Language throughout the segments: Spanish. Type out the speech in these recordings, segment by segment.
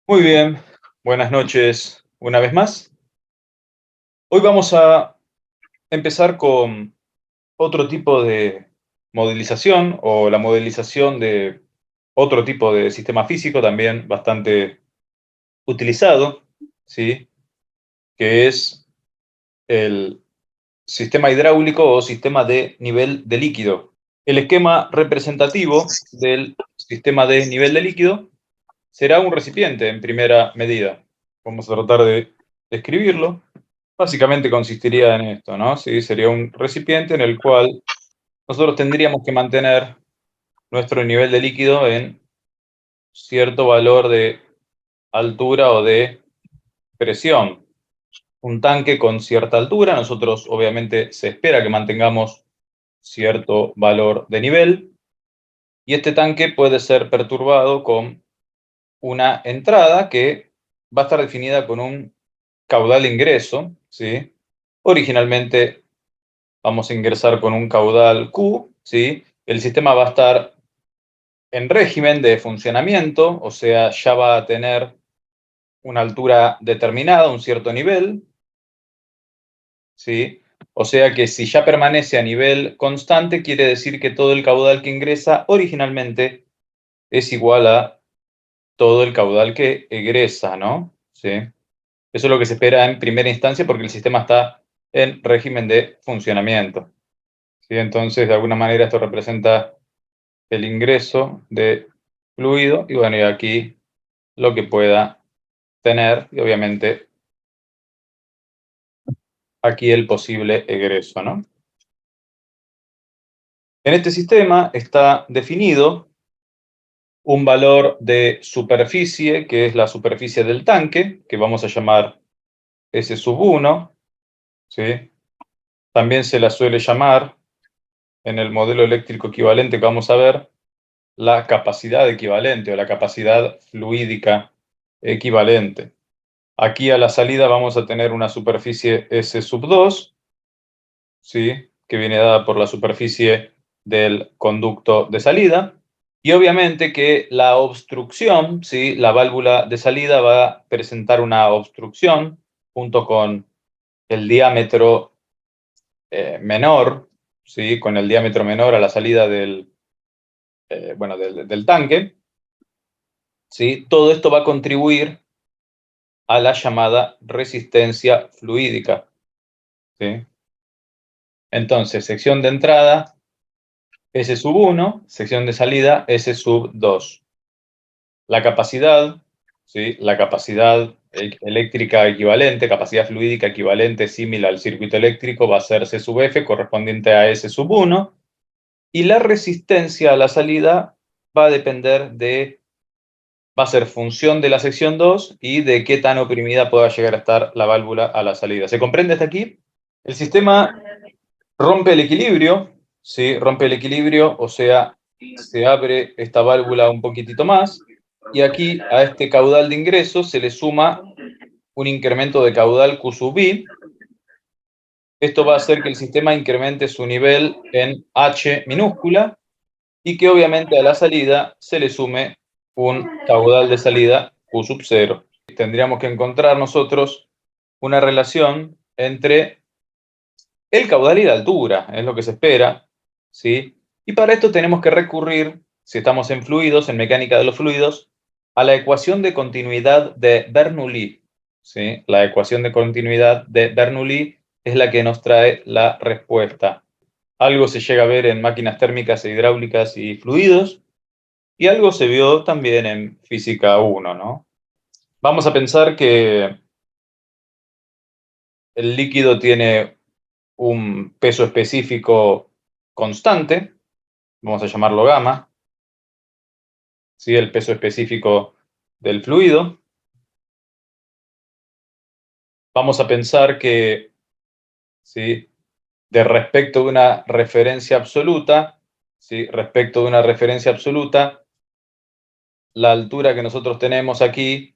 Muy bien, buenas noches una vez más. Hoy vamos a empezar con otro tipo de modelización o la modelización de otro tipo de sistema físico también bastante utilizado, ¿sí? Que es el sistema hidráulico o sistema de nivel de líquido. El esquema representativo del sistema de nivel de líquido será un recipiente en primera medida. Vamos a tratar de describirlo. Básicamente consistiría en esto, ¿no? Sí, sería un recipiente en el cual nosotros tendríamos que mantener nuestro nivel de líquido en cierto valor de altura o de presión. Un tanque con cierta altura, nosotros obviamente se espera que mantengamos cierto valor de nivel y este tanque puede ser perturbado con una entrada que va a estar definida con un caudal de ingreso, ¿sí? Originalmente vamos a ingresar con un caudal Q, ¿sí? El sistema va a estar en régimen de funcionamiento, o sea, ya va a tener una altura determinada, un cierto nivel, ¿sí? O sea que si ya permanece a nivel constante, quiere decir que todo el caudal que ingresa originalmente es igual a todo el caudal que egresa, ¿no? ¿Sí? Eso es lo que se espera en primera instancia porque el sistema está en régimen de funcionamiento, ¿sí? Entonces, de alguna manera esto representa el ingreso de fluido y bueno, y aquí lo que pueda tener y obviamente aquí el posible egreso, ¿no? En este sistema está definido un valor de superficie, que es la superficie del tanque, que vamos a llamar S sub 1, ¿sí? También se la suele llamar, en el modelo eléctrico equivalente que vamos a ver, la capacidad equivalente o la capacidad fluídica equivalente. Aquí a la salida vamos a tener una superficie S sub 2, ¿sí? Que viene dada por la superficie del conducto de salida. Y obviamente que la obstrucción, ¿sí? La válvula de salida va a presentar una obstrucción junto con el diámetro menor, ¿sí? Con el diámetro menor a la salida del tanque, ¿sí? Todo esto va a contribuir a la llamada resistencia fluídica, ¿sí? Entonces, sección de entrada, S sub 1, sección de salida, S sub 2. La capacidad, ¿sí? La capacidad eléctrica equivalente, capacidad fluídica equivalente similar al circuito eléctrico va a ser C sub F, correspondiente a S sub 1. Y la resistencia a la salida va a depender va a ser función de la sección 2 y de qué tan oprimida pueda llegar a estar la válvula a la salida. ¿Se comprende hasta aquí? El sistema rompe el equilibrio, ¿sí? Rompe el equilibrio, o sea, se abre esta válvula un poquitito más y aquí a este caudal de ingreso se le suma un incremento de caudal Q sub I. Esto va a hacer que el sistema incremente su nivel en H minúscula y que obviamente a la salida se le sume un caudal de salida Q sub 0. Tendríamos que encontrar nosotros una relación entre el caudal y la altura, es lo que se espera, ¿sí? Y para esto tenemos que recurrir, si estamos en fluidos, en mecánica de los fluidos, a la ecuación de continuidad de Bernoulli, ¿sí? La ecuación de continuidad de Bernoulli es la que nos trae la respuesta. Algo se llega a ver en máquinas térmicas e hidráulicas y fluidos, y algo se vio también en física 1, ¿no? Vamos a pensar que el líquido tiene un peso específico constante, vamos a llamarlo gamma, ¿sí? El peso específico del fluido. Vamos a pensar que, ¿sí? De respecto de una referencia absoluta, ¿sí? Respecto de una referencia absoluta, la altura que nosotros tenemos aquí,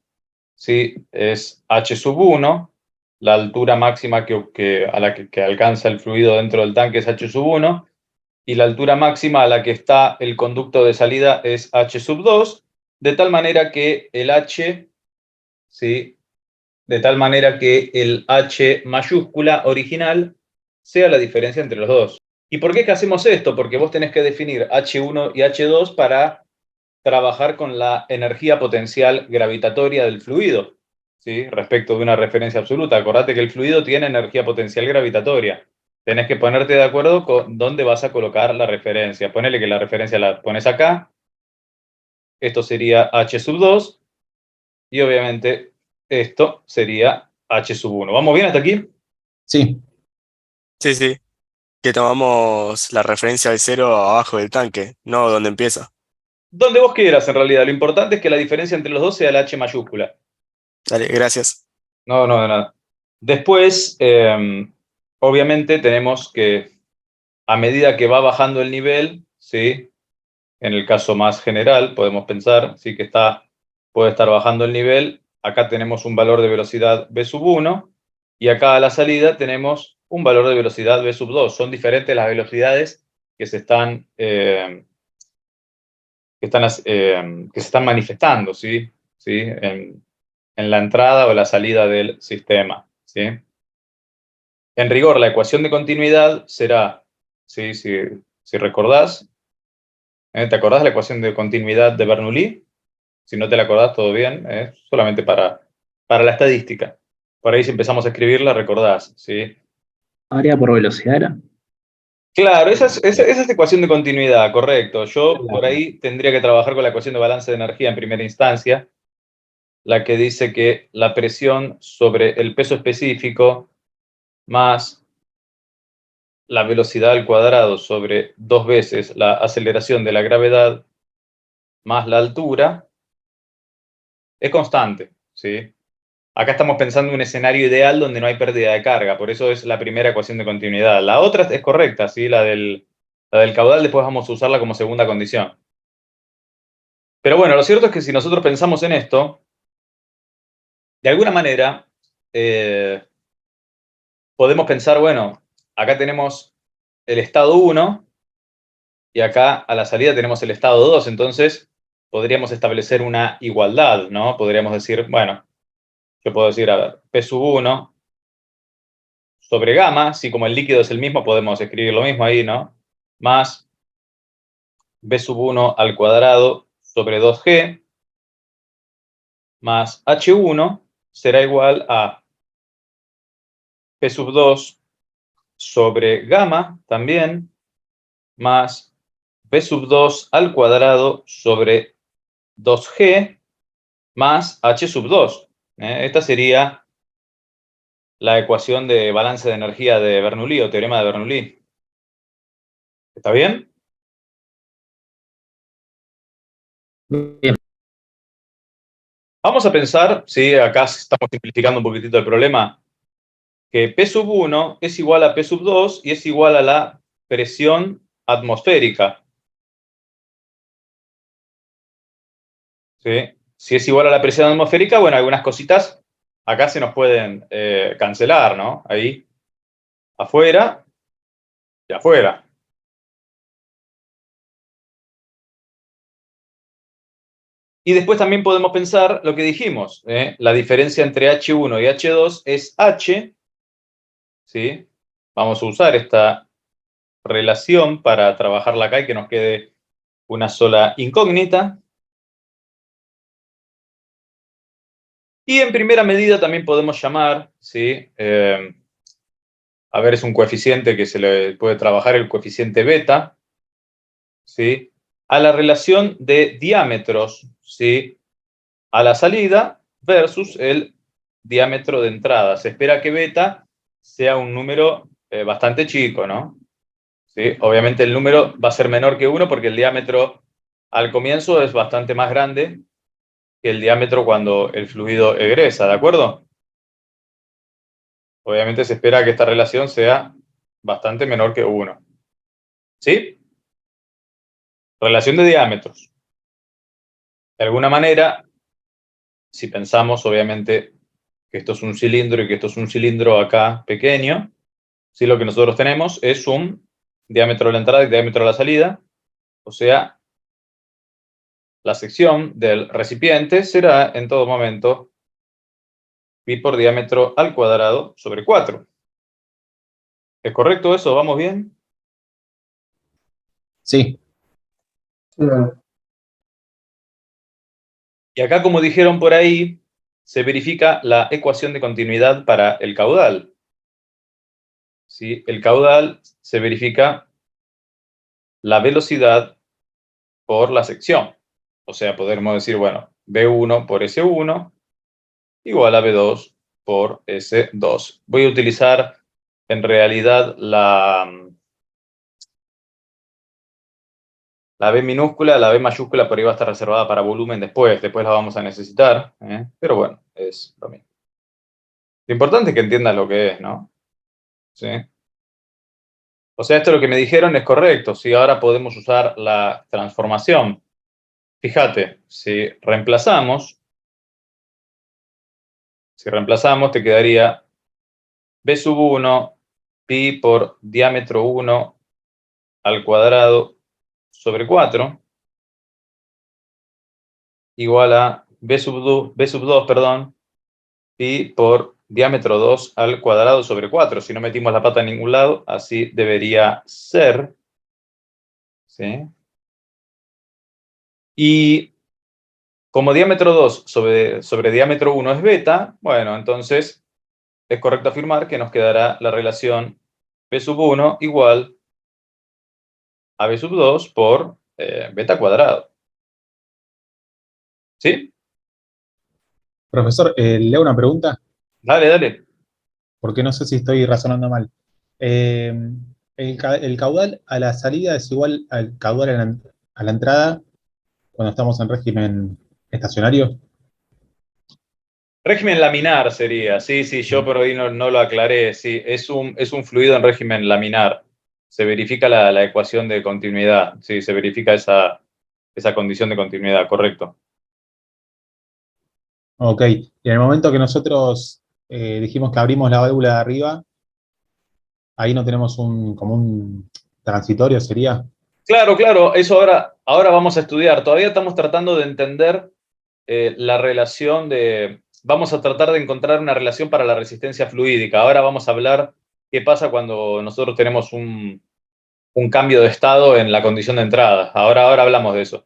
¿sí? Es h sub 1, la altura máxima a la que alcanza el fluido dentro del tanque es h sub 1, y la altura máxima a la que está el conducto de salida es h sub 2, de tal manera que el h ¿sí? De tal manera que el H mayúscula original sea la diferencia entre los dos. ¿Y por qué es que hacemos esto? Porque vos tenés que definir H1 y H2 para trabajar con la energía potencial gravitatoria del fluido, ¿sí? Respecto de una referencia absoluta. Acordate que el fluido tiene energía potencial gravitatoria. Tenés que ponerte de acuerdo con dónde vas a colocar la referencia. Ponele que la referencia la pones acá. Esto sería H sub 2. Y obviamente esto sería H sub 1. ¿Vamos bien hasta aquí? Sí, Sí, sí, que tomamos la referencia del cero abajo del tanque, no donde empieza. Donde vos quieras, en realidad. Lo importante es que la diferencia entre los dos sea la H mayúscula. Dale, gracias. No, no, de nada. Después, obviamente tenemos que, a medida que va bajando el nivel, ¿sí? En el caso más general, podemos pensar, sí que puede estar bajando el nivel. Acá tenemos un valor de velocidad v sub 1 y acá a la salida tenemos un valor de velocidad v sub 2. Son diferentes las velocidades que se están, que se están manifestando, ¿sí? ¿Sí? En la entrada o la salida del sistema, ¿sí? En rigor, la ecuación de continuidad será, ¿sí? Si recordás, ¿te acordás de la ecuación de continuidad de Bernoulli? Si no te la acordás, todo bien, solamente para la estadística. Por ahí si empezamos a escribirla, recordás, ¿sí? área por velocidad era. Claro, esa es ecuación de continuidad, correcto. Yo por La- ahí tendría que trabajar con la ecuación de balance de energía en primera instancia, la que dice que la presión sobre el peso específico más la velocidad al cuadrado sobre 2 veces la aceleración de la gravedad más la altura es constante, ¿sí? Acá estamos pensando en un escenario ideal donde no hay pérdida de carga, por eso es la primera ecuación de continuidad. La otra es correcta, ¿sí? La del caudal después vamos a usarla como segunda condición. Pero bueno, lo cierto es que si nosotros pensamos en esto, de alguna manera podemos pensar, bueno, acá tenemos el estado 1 y acá a la salida tenemos el estado 2, entonces podríamos establecer una igualdad, ¿no? Podríamos decir, bueno, yo puedo decir, a ver, P sub 1 sobre gamma, si como el líquido es el mismo, podemos escribir lo mismo ahí, ¿no? Más B sub 1 al cuadrado sobre 2G más H1 será igual a P sub 2 sobre gamma también más B sub 2 al cuadrado sobre 2G más H sub 2. Esta sería la ecuación de balance de energía de Bernoulli o teorema de Bernoulli. ¿Está bien? Bien. Vamos a pensar, sí, acá estamos simplificando un poquitito el problema, que P sub 1 es igual a P sub 2 y es igual a la presión atmosférica. ¿Sí? Si es igual a la presión atmosférica, bueno, algunas cositas acá se nos pueden cancelar, ¿no? Ahí, afuera y afuera. Y después también podemos pensar lo que dijimos, la diferencia entre H1 y H2 es H, ¿sí? Vamos a usar esta relación para trabajarla acá y que nos quede una sola incógnita. Y en primera medida también podemos llamar, ¿sí? A ver, es un coeficiente que se le puede trabajar, el coeficiente beta, ¿sí? A la relación de diámetros, ¿sí? A la salida versus el diámetro de entrada. Se espera que beta sea un número bastante chico, ¿no? ¿Sí? Obviamente el número va a ser menor que 1 porque el diámetro al comienzo es bastante más grande que el diámetro cuando el fluido egresa, ¿de acuerdo? Obviamente se espera que esta relación sea bastante menor que 1. ¿Sí? Relación de diámetros. De alguna manera, si pensamos obviamente que esto es un cilindro y que esto es un cilindro acá pequeño, ¿sí? Lo que nosotros tenemos es un diámetro de la entrada y diámetro de la salida, o sea, la sección del recipiente será en todo momento pi por diámetro al cuadrado sobre 4. ¿Es correcto eso? ¿Vamos bien? Sí. Y acá, como dijeron por ahí, se verifica la ecuación de continuidad para el caudal. ¿Sí? El caudal se verifica la velocidad por la sección. O sea, podemos decir, bueno, V1 por S1 igual a V2 por S2. Voy a utilizar en realidad la B minúscula, la B mayúscula por ahí va a estar reservada para volumen después la vamos a necesitar, pero bueno, es lo mismo. Lo importante es que entiendan lo que es, ¿no? ¿Sí? O sea, esto lo que me dijeron es correcto, ¿sí? Ahora podemos usar la transformación. Fíjate, si reemplazamos, te quedaría B sub 1 pi por diámetro 1 al cuadrado sobre 4 igual a B sub 2, perdón, pi por diámetro 2 al cuadrado sobre 4. Si no metimos la pata en ningún lado, así debería ser. ¿Sí? Y como diámetro 2 sobre diámetro 1 es beta, bueno, entonces es correcto afirmar que nos quedará la relación B sub 1 igual a B sub 2 por beta cuadrado. ¿Sí? Profesor, le hago una pregunta, Dale, dale. porque no sé si estoy razonando mal. Eh, el caudal a la salida es igual al caudal a la entrada cuando estamos en régimen estacionario. Régimen laminar sería, sí, sí, yo por hoy no lo aclaré, sí, es un fluido en régimen laminar. Se verifica la ecuación de continuidad, sí, se verifica esa condición de continuidad, correcto. Ok, y en el momento que nosotros dijimos que abrimos la válvula de arriba, ahí no tenemos como un transitorio, ¿sería? Claro, claro, eso ahora vamos a estudiar. Todavía estamos tratando de entender la relación vamos a tratar de encontrar una relación para la resistencia fluídica. Ahora vamos a hablar qué pasa cuando nosotros tenemos un cambio de estado en la condición de entrada. Ahora hablamos de eso.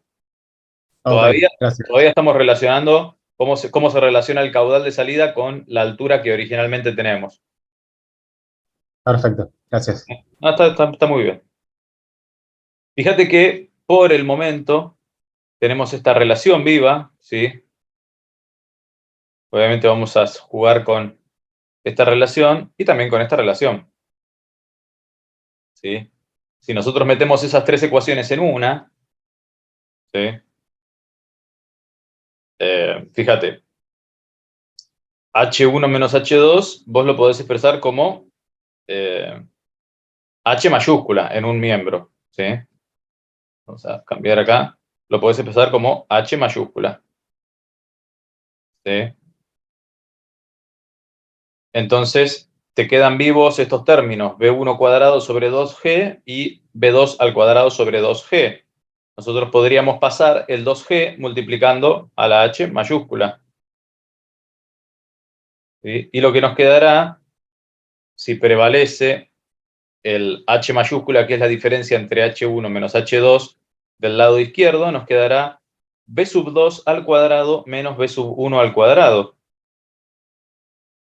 Ok, Todavía, gracias. todavía estamos relacionando cómo se relaciona el caudal de salida con la altura que originalmente tenemos. Perfecto, gracias. No, está muy bien. Fíjate que por el momento tenemos esta relación viva, ¿sí? Obviamente vamos a jugar con esta relación y también con esta relación, ¿sí? Si nosotros metemos esas tres ecuaciones en una, ¿sí? Fíjate, H1 menos H2, vos lo podés expresar como eh, H mayúscula en un miembro, ¿sí? Vamos a cambiar acá. Lo podés expresar como H mayúscula, ¿sí? Entonces, te quedan vivos estos términos, B1 cuadrado sobre 2G y B2 al cuadrado sobre 2G. Nosotros podríamos pasar el 2G multiplicando a la H mayúscula. ¿Sí? Y lo que nos quedará, si prevalece el H mayúscula, que es la diferencia entre H1 menos H2 del lado izquierdo, nos quedará B sub 2 al cuadrado menos B sub 1 al cuadrado.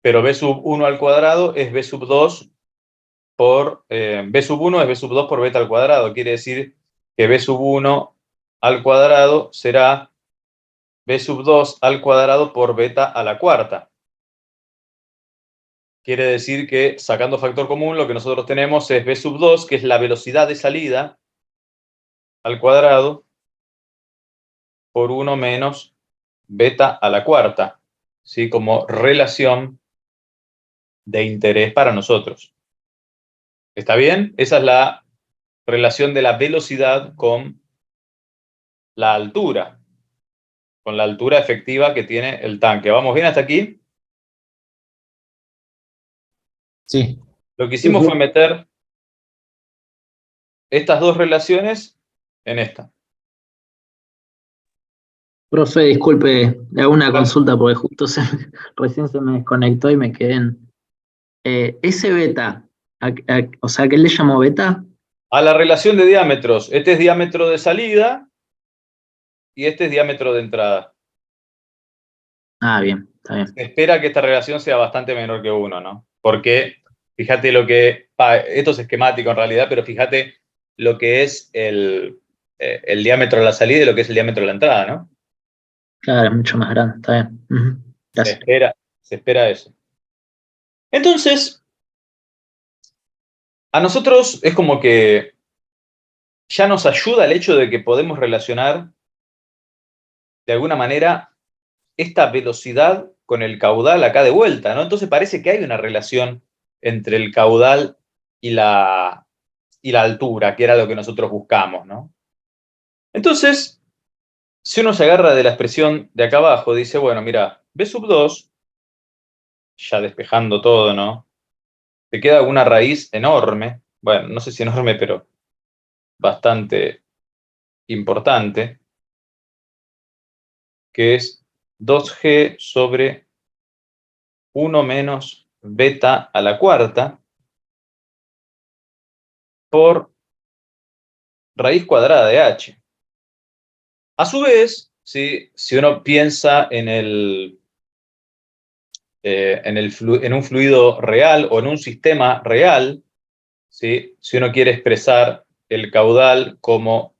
Pero B sub 1 al cuadrado es B sub 2 por B sub 1 es B sub 2 por beta al cuadrado. Quiere decir que B sub 1 al cuadrado será B sub 2 al cuadrado por beta a la cuarta. Quiere decir que, sacando factor común, lo que nosotros tenemos es B sub 2, que es la velocidad de salida al cuadrado, por 1 menos beta a la cuarta, ¿sí? Como relación de interés para nosotros. ¿Está bien? Esa es la relación de la velocidad con la altura, efectiva que tiene el tanque. ¿Vamos bien hasta aquí? Sí, Lo que hicimos fue meter estas dos relaciones en esta. Profe, disculpe, le hago una consulta porque justo recién se me desconectó y me quedé en... ese beta, o sea, ¿qué le llamó beta? A la relación de diámetros. Este es diámetro de salida y este es diámetro de entrada. Ah, bien, está bien. Se espera que esta relación sea bastante menor que 1, ¿no? Porque fíjate esto es esquemático en realidad, pero fíjate lo que es el diámetro de la salida y lo que es el diámetro de la entrada, ¿no? Claro, es mucho más grande, está bien. Ujú. Se Gracias. espera eso. Entonces, a nosotros es como que ya nos ayuda el hecho de que podemos relacionar de alguna manera esta velocidad con el caudal acá de vuelta, ¿no? Entonces parece que hay una relación entre el caudal y la altura, que era lo que nosotros buscamos, ¿no? Entonces, si uno se agarra de la expresión de acá abajo, dice, bueno, mira, B sub 2, ya despejando todo, ¿no? Te queda una raíz enorme, bueno, no sé si enorme, pero bastante importante, que es 2G sobre 1 menos beta a la cuarta por raíz cuadrada de h. A su vez, si uno piensa en un fluido real o en un sistema real, ¿sí? Si uno quiere expresar el caudal como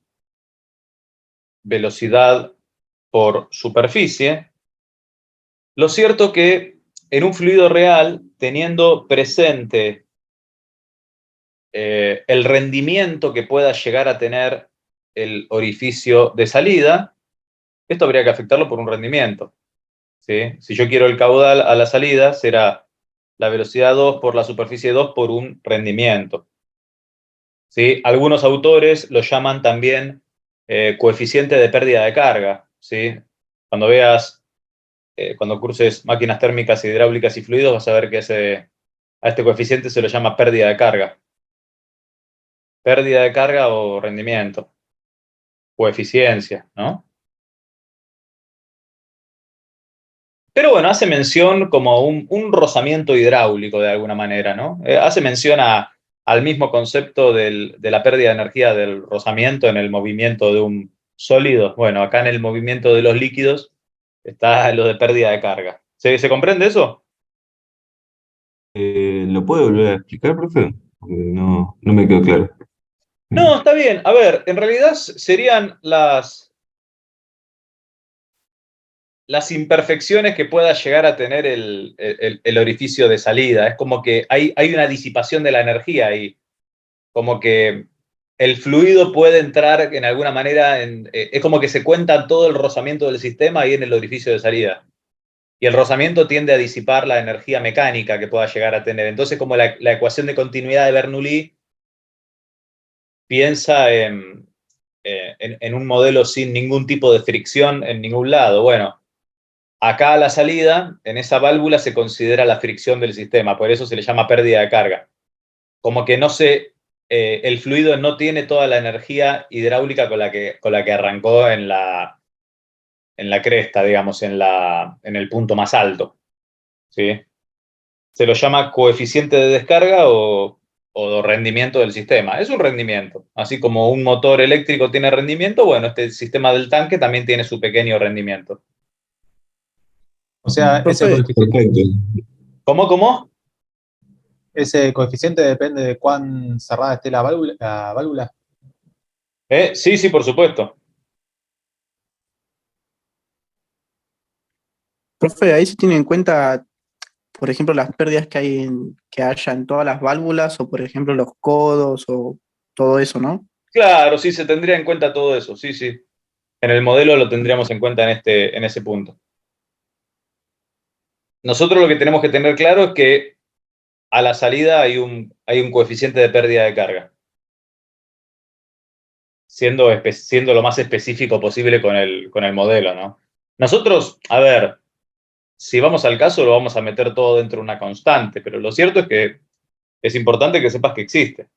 velocidad por superficie, lo cierto que en un fluido real, teniendo presente el rendimiento que pueda llegar a tener el orificio de salida, esto habría que afectarlo por un rendimiento, ¿sí? Si yo quiero el caudal a la salida, será la velocidad 2 por la superficie 2 por un rendimiento, ¿sí? Algunos autores lo llaman también coeficiente de pérdida de carga, ¿sí? Cuando cuando curses máquinas térmicas, hidráulicas y fluidos, vas a ver que a este coeficiente se lo llama pérdida de carga. Pérdida de carga o rendimiento, o eficiencia, ¿no? Pero bueno, hace mención como un rozamiento hidráulico de alguna manera, ¿no? Hace mención al mismo concepto de la pérdida de energía del rozamiento en el movimiento de un sólido. Bueno, acá en el movimiento de los líquidos está lo de pérdida de carga. ¿Se comprende eso? ¿Lo puede volver a explicar, profe? Porque no me quedó claro. No, está bien. A ver, en realidad serían las imperfecciones que pueda llegar a tener el orificio de salida. Es como que hay una disipación de la energía y como que el fluido puede entrar en alguna manera, es como que se cuenta todo el rozamiento del sistema ahí en el orificio de salida. Y el rozamiento tiende a disipar la energía mecánica que pueda llegar a tener. Entonces, como la ecuación de continuidad de Bernoulli piensa en un modelo sin ningún tipo de fricción en ningún lado. Bueno, acá a la salida, en esa válvula se considera la fricción del sistema, por eso se le llama pérdida de carga. Como que el fluido no tiene toda la energía hidráulica con la que arrancó en la cresta, digamos, en el punto más alto, ¿sí? Se lo llama coeficiente de descarga o rendimiento del sistema. Es un rendimiento. Así como un motor eléctrico tiene rendimiento, bueno, este sistema del tanque también tiene su pequeño rendimiento. O sea, Profe, Perfecto. ¿Cómo? ese coeficiente depende de cuán cerrada esté la válvula. Sí, sí, por supuesto. Profe, ahí se tiene en cuenta, por ejemplo, las pérdidas que haya en todas las válvulas, o por ejemplo los codos, o todo eso, ¿no? Claro, sí, se tendría en cuenta todo eso, sí, sí. En el modelo lo tendríamos en cuenta en ese punto. Nosotros lo que tenemos que tener claro es que a la salida hay un coeficiente de pérdida de carga, siendo lo más específico posible con el modelo, ¿no? Nosotros, a ver, si vamos al caso, lo vamos a meter todo dentro de una constante, pero lo cierto es que es importante que sepas que existe,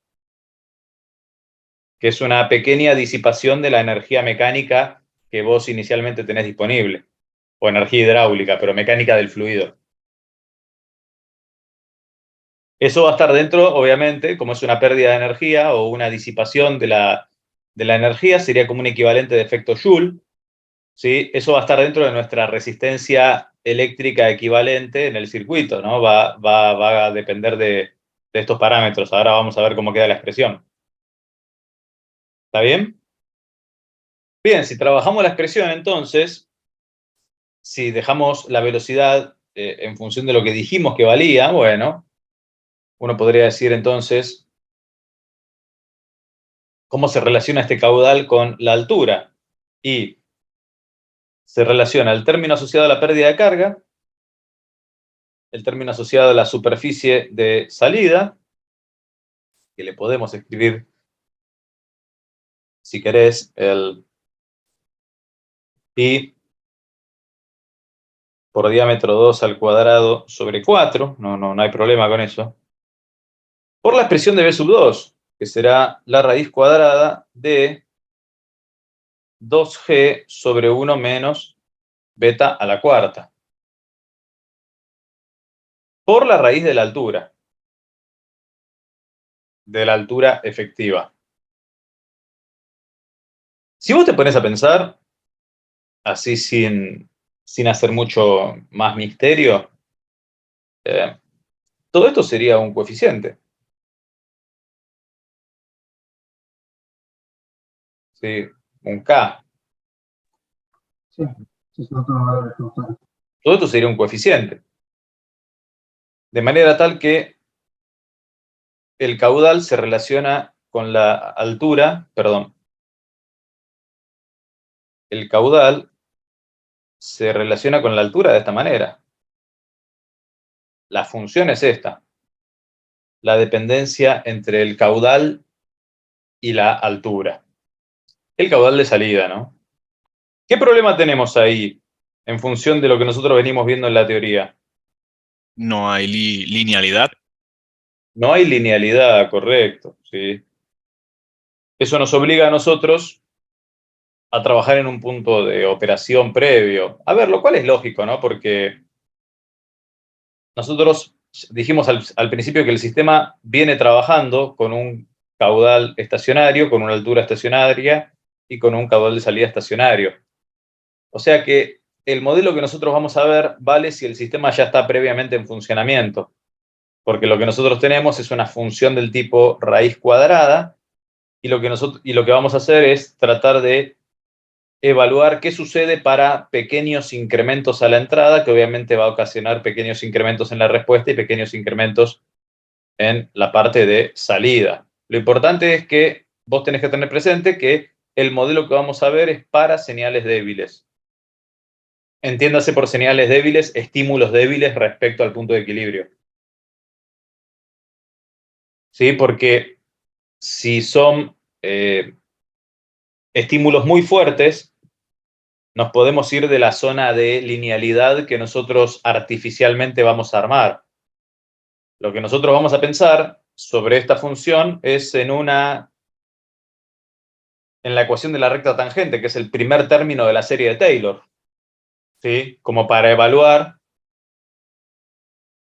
que es una pequeña disipación de la energía mecánica que vos inicialmente tenés disponible, o energía hidráulica, pero mecánica del fluido. Eso va a estar dentro, obviamente, como es una pérdida de energía o una disipación de la energía, sería como un equivalente de efecto Joule, ¿sí? Eso va a estar dentro de nuestra resistencia eléctrica equivalente en el circuito, ¿no? Va a depender de estos parámetros. Ahora vamos a ver cómo queda la expresión. ¿Está bien? Bien, si trabajamos la expresión, entonces, si dejamos la velocidad en función de lo que dijimos que valía, bueno, uno podría decir entonces cómo se relaciona este caudal con la altura. Y se relaciona el término asociado a la pérdida de carga, el término asociado a la superficie de salida, que le podemos escribir, si querés, el pi por diámetro 2 al cuadrado sobre 4, no hay problema con eso, por la expresión de b sub 2, que será la raíz cuadrada de 2g sobre 1 menos beta a la cuarta, por la raíz de la altura efectiva. Si vos te pones a pensar, así sin hacer mucho más misterio, todo esto sería un coeficiente. ¿Sí? Un K. Sí, sí, son todos valores totales. Todo esto sería un coeficiente. De manera tal que el caudal se relaciona con la altura, perdón, el caudal se relaciona con la altura de esta manera. La función es esta, la dependencia entre el caudal y la altura. El caudal de salida, ¿no? ¿Qué problema tenemos ahí en función de lo que nosotros venimos viendo en la teoría? No hay linealidad. No hay linealidad, correcto, ¿sí? Eso nos obliga a nosotros a trabajar en un punto de operación previo. A ver, lo cual es lógico, ¿no? Porque nosotros dijimos al principio que el sistema viene trabajando con un caudal estacionario, con una altura estacionaria y con un caudal de salida estacionario. O sea que el modelo que nosotros vamos a ver vale si el sistema ya está previamente en funcionamiento, porque lo que nosotros tenemos es una función del tipo raíz cuadrada y lo que vamos a hacer es tratar de evaluar qué sucede para pequeños incrementos a la entrada, que obviamente va a ocasionar pequeños incrementos en la respuesta y pequeños incrementos en la parte de salida. Lo importante es que vos tenés que tener presente que el modelo que vamos a ver es para señales débiles. Entiéndase por señales débiles, estímulos débiles respecto al punto de equilibrio. ¿Sí? Porque si son estímulos muy fuertes, nos podemos ir de la zona de linealidad que nosotros artificialmente vamos a armar. Lo que nosotros vamos a pensar sobre esta función es en la ecuación de la recta tangente, que es el primer término de la serie de Taylor, ¿sí? Como para evaluar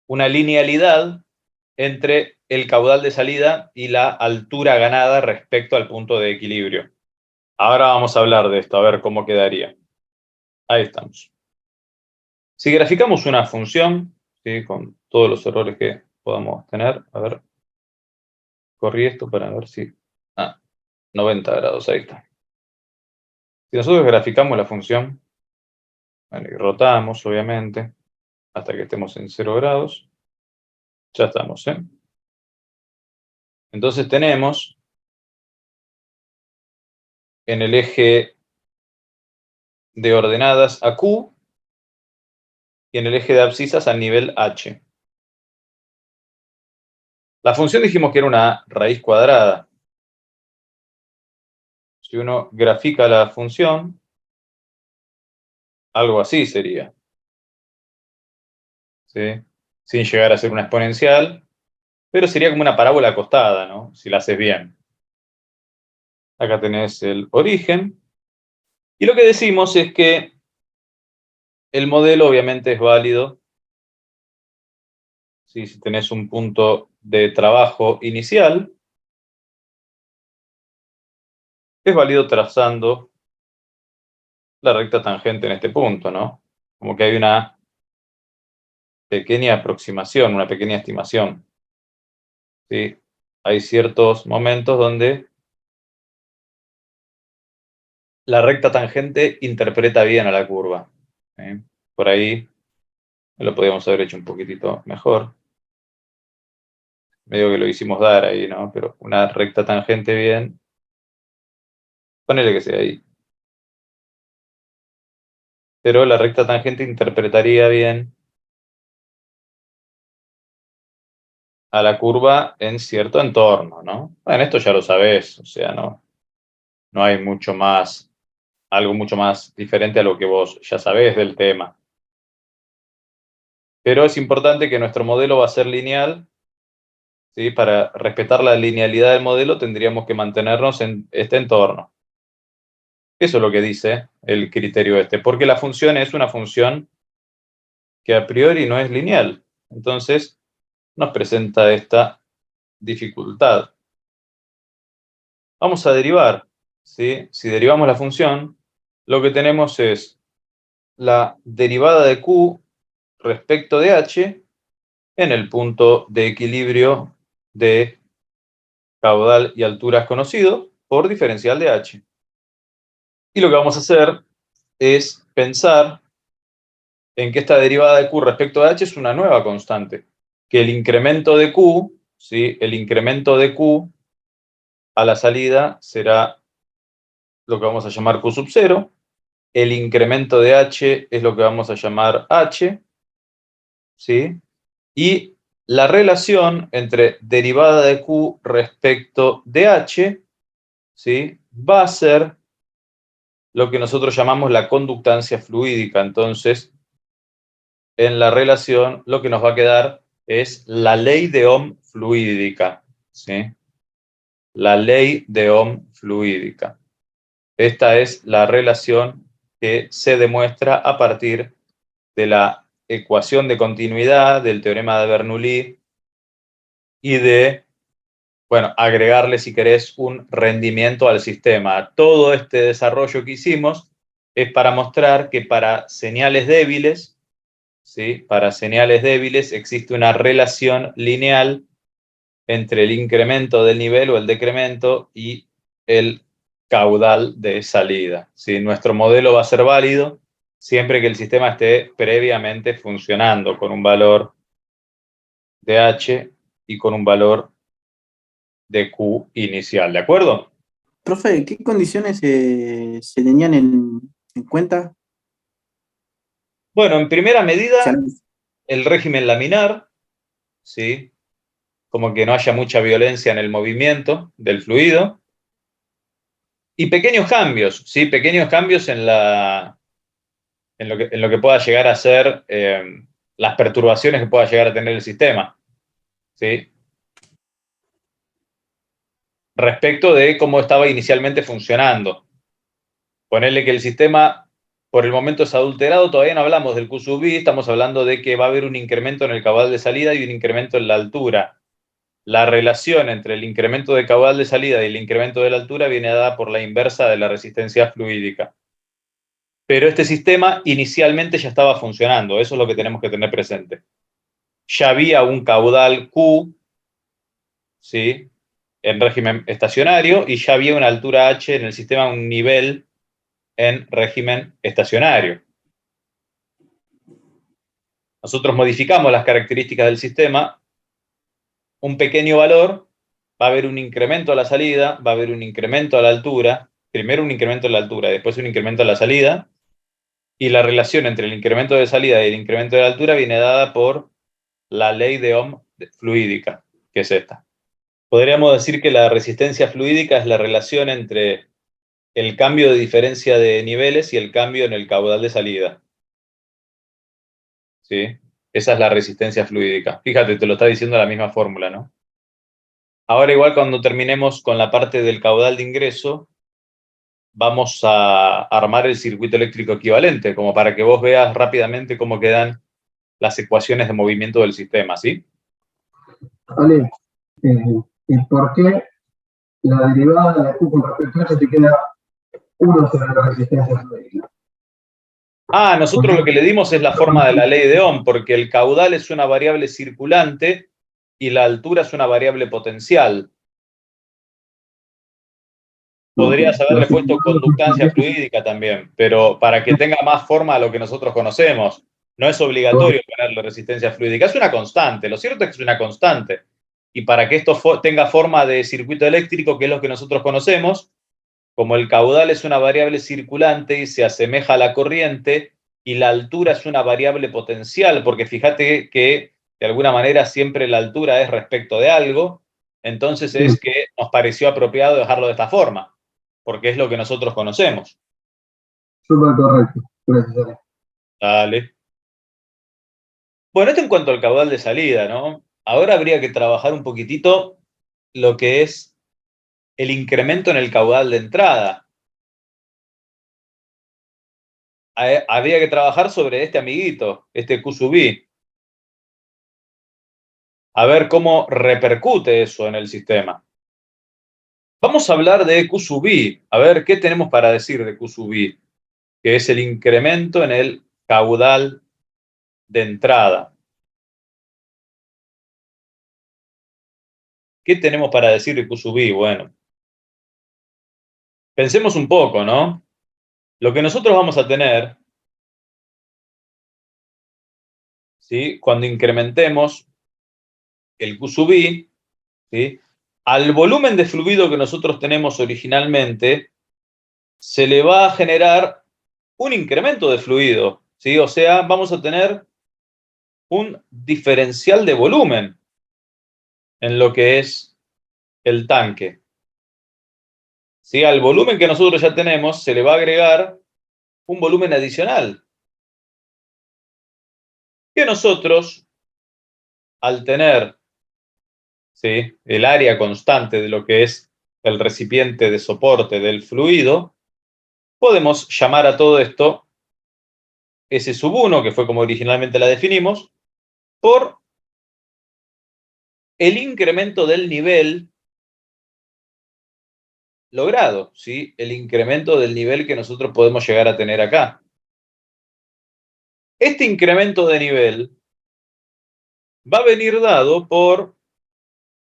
una linealidad entre el caudal de salida y la altura ganada respecto al punto de equilibrio. Ahora vamos a hablar de esto, a ver cómo quedaría. Ahí estamos. Si graficamos una función, ¿sí? Con todos los errores que podamos tener, a ver, corrí esto para ver si... 90 grados, ahí está. Si nosotros graficamos la función, bueno, y rotamos, obviamente, hasta que estemos en 0 grados, ya estamos, ¿eh? Entonces tenemos en el eje de ordenadas a Q y en el eje de abscisas al nivel H. La función dijimos que era una raíz cuadrada. Si uno grafica la función, algo así sería, ¿sí? Sin llegar a ser una exponencial, pero sería como una parábola acostada, ¿no? Si la haces bien. Acá tenés el origen, Y lo que decimos es que el modelo obviamente es válido, ¿sí? Si tenés un punto de trabajo inicial, es válido trazando la recta tangente en este punto, ¿no? Como que hay una pequeña aproximación, una pequeña estimación, ¿sí? Hay ciertos momentos donde la recta tangente interpreta bien a la curva, ¿sí? Por ahí lo podríamos haber hecho un poquitito mejor. Medio que lo hicimos dar ahí, ¿no? Pero una recta tangente bien, ponele que sea ahí. Pero la recta tangente interpretaría bien a la curva en cierto entorno, ¿no? Bueno, esto ya lo sabés, o sea, no hay mucho más, algo mucho más diferente a lo que vos ya sabés del tema. Pero es importante que nuestro modelo va a ser lineal, ¿sí? Para respetar la linealidad del modelo tendríamos que mantenernos en este entorno. Eso es lo que dice el criterio este, porque la función es una función que a priori no es lineal. Entonces, nos presenta esta dificultad. Vamos a derivar, ¿sí? Si derivamos la función, lo que tenemos es la derivada de q respecto de h en el punto de equilibrio de caudal y altura conocido por diferencial de h. Y lo que vamos a hacer es pensar en que esta derivada de q respecto de h es una nueva constante, que el incremento de q, ¿sí? El incremento de q a la salida será lo que vamos a llamar q sub 0, el incremento de h es lo que vamos a llamar h, ¿sí? Y la relación entre derivada de q respecto de h, ¿sí? Va a ser lo que nosotros llamamos la conductancia fluídica. Entonces, en la relación lo que nos va a quedar es la ley de Ohm fluídica, ¿sí? La ley de Ohm fluídica. Esta es la relación que se demuestra a partir de la ecuación de continuidad, del teorema de Bernoulli y de, bueno, agregarle, si querés, un rendimiento al sistema. Todo este desarrollo que hicimos es para mostrar que para señales débiles, ¿sí? Para señales débiles existe una relación lineal entre el incremento del nivel o el decremento y el caudal de salida, ¿sí? Nuestro modelo va a ser válido siempre que el sistema esté previamente funcionando con un valor de h y con un valor de q inicial, ¿de acuerdo? Profe, ¿qué condiciones se tenían en cuenta? Bueno, en primera O sea, medida, el régimen laminar, ¿sí? Como que no haya mucha violencia en el movimiento del fluido. Y pequeños cambios, ¿sí? Pequeños cambios en lo que pueda llegar a ser las perturbaciones que pueda llegar a tener el sistema, ¿sí? Respecto de cómo estaba inicialmente funcionando. Ponerle que el sistema por el momento es adulterado, todavía no hablamos del Q sub i, estamos hablando de que va a haber un incremento en el caudal de salida y un incremento en la altura. La relación entre el incremento de caudal de salida y el incremento de la altura viene dada por la inversa de la resistencia fluídica. Pero este sistema inicialmente ya estaba funcionando, eso es lo que tenemos que tener presente. Ya había un caudal Q, ¿sí? En régimen estacionario, y ya había una altura H en el sistema, un nivel en régimen estacionario. Nosotros modificamos las características del sistema, un pequeño valor, va a haber un incremento a la salida, va a haber un incremento a la altura, primero un incremento a la altura, después un incremento a la salida, y la relación entre el incremento de salida y el incremento de la altura viene dada por la ley de Ohm fluídica, que es esta. Podríamos decir que la resistencia fluídica es la relación entre el cambio de diferencia de niveles y el cambio en el caudal de salida, ¿sí? Esa es la resistencia fluídica. Fíjate, te lo está diciendo la misma fórmula, ¿no? Ahora igual cuando terminemos con la parte del caudal de ingreso, vamos a armar el circuito eléctrico equivalente, como para que vos veas rápidamente cómo quedan las ecuaciones de movimiento del sistema, ¿sí? Vale. ¿Y por qué la derivada de Q con respecto a H te queda 1 sobre la resistencia fluídica? Nosotros lo que le dimos es la forma de la ley de Ohm, porque el caudal es una variable circulante y la altura es una variable potencial. Podrías haberle puesto conductancia fluídica también, pero para que tenga más forma a lo que nosotros conocemos. No es obligatorio ponerle resistencia fluídica, es una constante. Lo cierto es que es una constante. Y para que esto tenga forma de circuito eléctrico, que es lo que nosotros conocemos, como el caudal es una variable circulante y se asemeja a la corriente, y la altura es una variable potencial, porque fíjate que de alguna manera siempre la altura es respecto de algo, entonces es que nos pareció apropiado dejarlo de esta forma, porque es lo que nosotros conocemos. Súper correcto. Gracias. Dale. Bueno, esto en cuanto al caudal de salida, ¿no? Ahora habría que trabajar un poquitito lo que es el incremento en el caudal de entrada. Habría que trabajar sobre este amiguito, este Q sub I. A ver cómo repercute eso en el sistema. Vamos a hablar de Q sub I. A ver qué tenemos para decir de Q sub I, que es el incremento en el caudal de entrada. ¿Qué tenemos para decir de Q sub I? Bueno, pensemos un poco, ¿no? Lo que nosotros vamos a tener, ¿sí? Cuando incrementemos el Q sub I, ¿sí? Al volumen de fluido que nosotros tenemos originalmente, se le va a generar un incremento de fluido, ¿sí? O sea, vamos a tener un diferencial de volumen en lo que es el tanque. ¿Sí? Al volumen que nosotros ya tenemos se le va a agregar un volumen adicional. Que nosotros, al tener, ¿sí?, el área constante de lo que es el recipiente de soporte del fluido, podemos llamar a todo esto S sub 1, que fue como originalmente la definimos, por el incremento del nivel logrado, ¿sí? El incremento del nivel que nosotros podemos llegar a tener acá. Este incremento de nivel va a venir dado por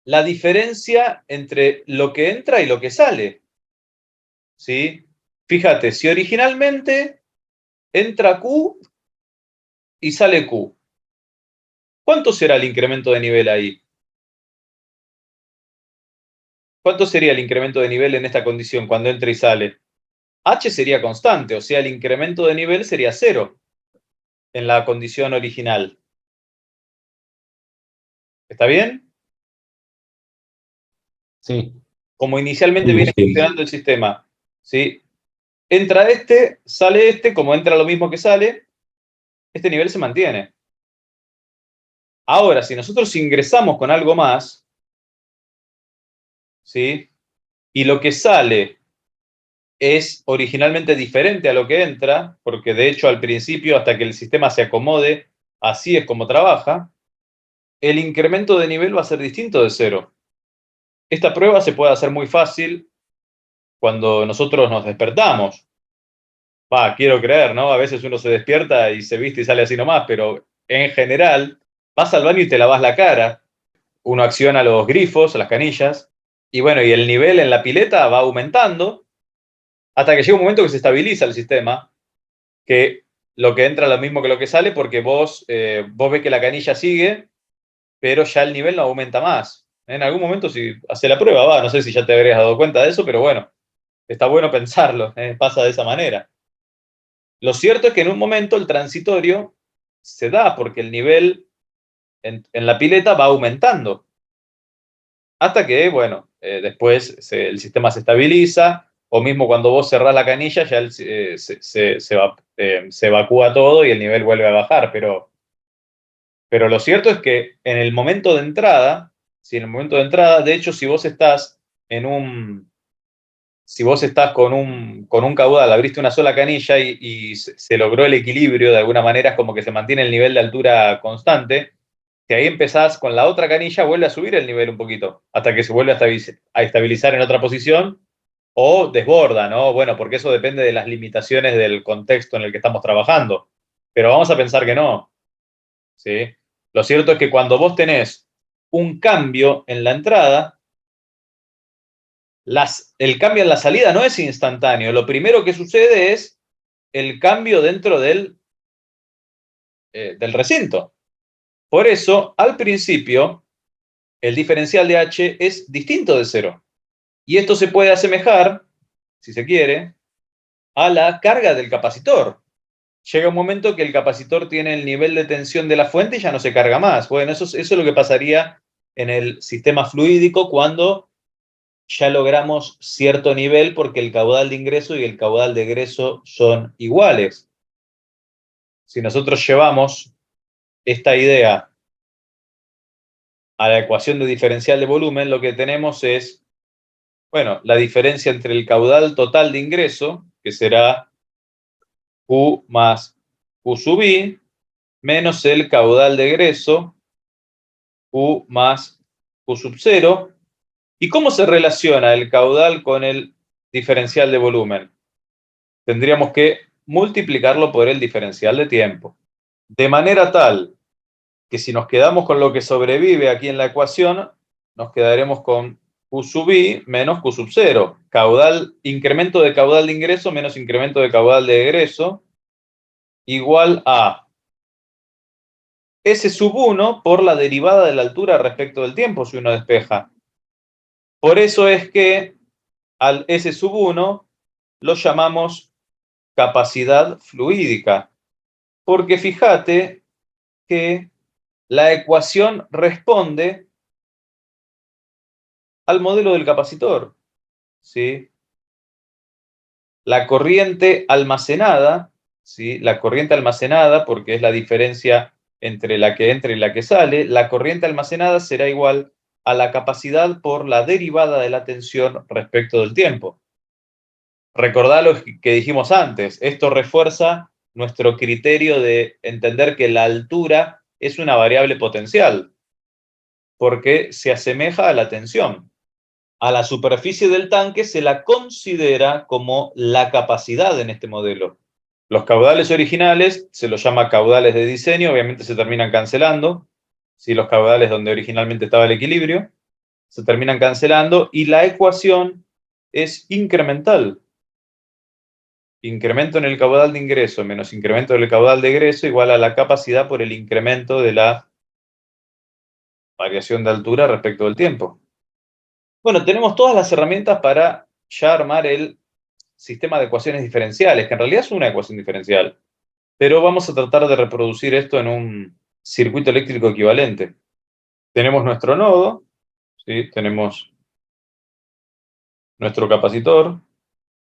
la diferencia entre lo que entra y lo que sale, ¿sí? Fíjate, si originalmente entra Q y sale Q, ¿cuánto será el incremento de nivel ahí? ¿Cuánto sería el incremento de nivel en esta condición cuando entra y sale? H sería constante, o sea, el incremento de nivel sería 0 en la condición original. ¿Está bien? Sí. Como inicialmente Sí, viene sí. funcionando el sistema, ¿sí? Entra este, sale este, como entra lo mismo que sale, este nivel se mantiene. Ahora, si nosotros ingresamos con algo más, ¿sí?, y lo que sale es originalmente diferente a lo que entra, porque de hecho al principio, hasta que el sistema se acomode, así es como trabaja, el incremento de nivel va a ser distinto de 0. Esta prueba se puede hacer muy fácil cuando nosotros nos despertamos. Quiero creer, ¿no? A veces uno se despierta y se viste y sale así nomás, pero en general vas al baño y te lavas la cara. Uno acciona los grifos, las canillas, y bueno, y el nivel en la pileta va aumentando hasta que llega un momento que se estabiliza el sistema, que lo que entra es lo mismo que lo que sale, porque vos ves que la canilla sigue, pero ya el nivel no aumenta más. En algún momento, si hace la prueba, no sé si ya te habrías dado cuenta de eso, pero bueno, está bueno pensarlo, pasa de esa manera. Lo cierto es que en un momento el transitorio se da porque el nivel en la pileta va aumentando. Hasta que, bueno, después el sistema se estabiliza, o mismo cuando vos cerrás la canilla ya se evacúa todo y el nivel vuelve a bajar. Pero lo cierto es que en el momento de entrada, de hecho, si vos estás en un si vos estás con un caudal, abriste una sola canilla y se logró el equilibrio, de alguna manera es como que se mantiene el nivel de altura constante, que ahí empezás con la otra canilla, vuelve a subir el nivel un poquito, hasta que se vuelve a estabilizar en otra posición, o desborda, ¿no? Bueno, porque eso depende de las limitaciones del contexto en el que estamos trabajando. Pero vamos a pensar que no, ¿sí? Lo cierto es que cuando vos tenés un cambio en la entrada, el cambio en la salida no es instantáneo. Lo primero que sucede es el cambio dentro del recinto. Por eso, al principio, el diferencial de H es distinto de 0. Y esto se puede asemejar, si se quiere, a la carga del capacitor. Llega un momento que el capacitor tiene el nivel de tensión de la fuente y ya no se carga más. Bueno, eso es lo que pasaría en el sistema fluídico cuando ya logramos cierto nivel porque el caudal de ingreso y el caudal de egreso son iguales. Si nosotros llevamos esta idea a la ecuación de diferencial de volumen, lo que tenemos es, bueno, la diferencia entre el caudal total de ingreso, que será Q más Q sub I, menos el caudal de egreso, Q más Q sub 0. ¿Y cómo se relaciona el caudal con el diferencial de volumen? Tendríamos que multiplicarlo por el diferencial de tiempo. De manera tal que si nos quedamos con lo que sobrevive aquí en la ecuación, nos quedaremos con Q sub I menos Q sub 0. Incremento de caudal de ingreso menos incremento de caudal de egreso, igual a S sub 1 por la derivada de la altura respecto del tiempo si uno despeja. Por eso es que al S sub 1 lo llamamos capacidad fluídica. Porque fíjate que la ecuación responde al modelo del capacitor, ¿sí? La corriente almacenada, ¿sí? La corriente almacenada, porque es la diferencia entre la que entra y la que sale, la corriente almacenada será igual a la capacidad por la derivada de la tensión respecto del tiempo. Recordá lo que dijimos antes, esto refuerza nuestro criterio de entender que la altura es una variable potencial, porque se asemeja a la tensión. A la superficie del tanque se la considera como la capacidad en este modelo. Los caudales originales se los llama caudales de diseño, obviamente se terminan cancelando, ¿sí? Los caudales donde originalmente estaba el equilibrio, se terminan cancelando y la ecuación es incremental. Incremento en el caudal de ingreso menos incremento del caudal de egreso igual a la capacidad por el incremento de la variación de altura respecto del tiempo. Bueno, tenemos todas las herramientas para ya armar el sistema de ecuaciones diferenciales, que en realidad es una ecuación diferencial, pero vamos a tratar de reproducir esto en un circuito eléctrico equivalente. Tenemos nuestro nodo, ¿sí? Tenemos nuestro capacitor,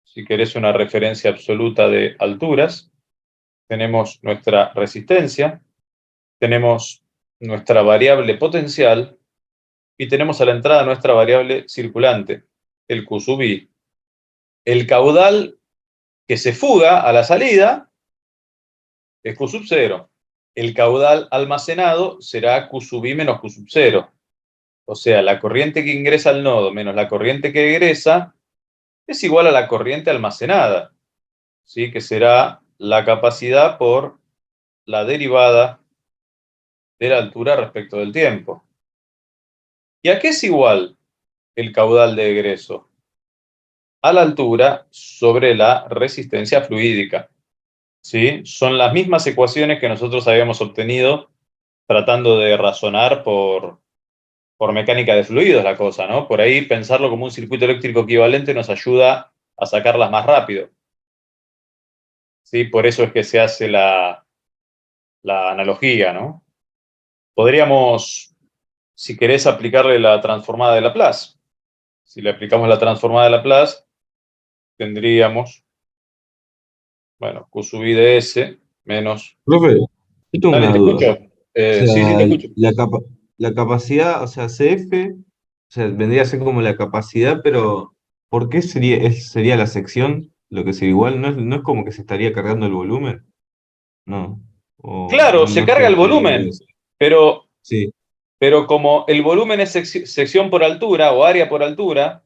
si querés una referencia absoluta de alturas, tenemos nuestra resistencia, tenemos nuestra variable potencial y tenemos a la entrada nuestra variable circulante, el Q sub I. El caudal que se fuga a la salida es Q sub 0. El caudal almacenado será Q sub I menos Q sub 0. O sea, la corriente que ingresa al nodo menos la corriente que egresa es igual a la corriente almacenada, ¿sí? Que será la capacidad por la derivada de la altura respecto del tiempo. ¿Y a qué es igual el caudal de egreso? A la altura sobre la resistencia fluídica. ¿Sí? Son las mismas ecuaciones que nosotros habíamos obtenido tratando de razonar por mecánica de fluidos la cosa, ¿no? Por ahí pensarlo como un circuito eléctrico equivalente nos ayuda a sacarlas más rápido. ¿Sí? Por eso es que se hace la analogía, ¿no? Podríamos, si querés, aplicarle la transformada de Laplace. Si le aplicamos la transformada de Laplace, tendríamos, bueno, Q sub I de S menos... Profe, yo tengo Dale, una te duda. escucho. O Sí, te sea, escucho. la capacidad, o sea, CF, o sea, vendría a ser como la capacidad, pero ¿por qué sería la sección lo que sería igual? ¿No es como que se estaría cargando el volumen? No. O Claro, se no carga estoy el entendiendo volumen, eso. pero, Sí. pero como el volumen es sección por altura o área por altura,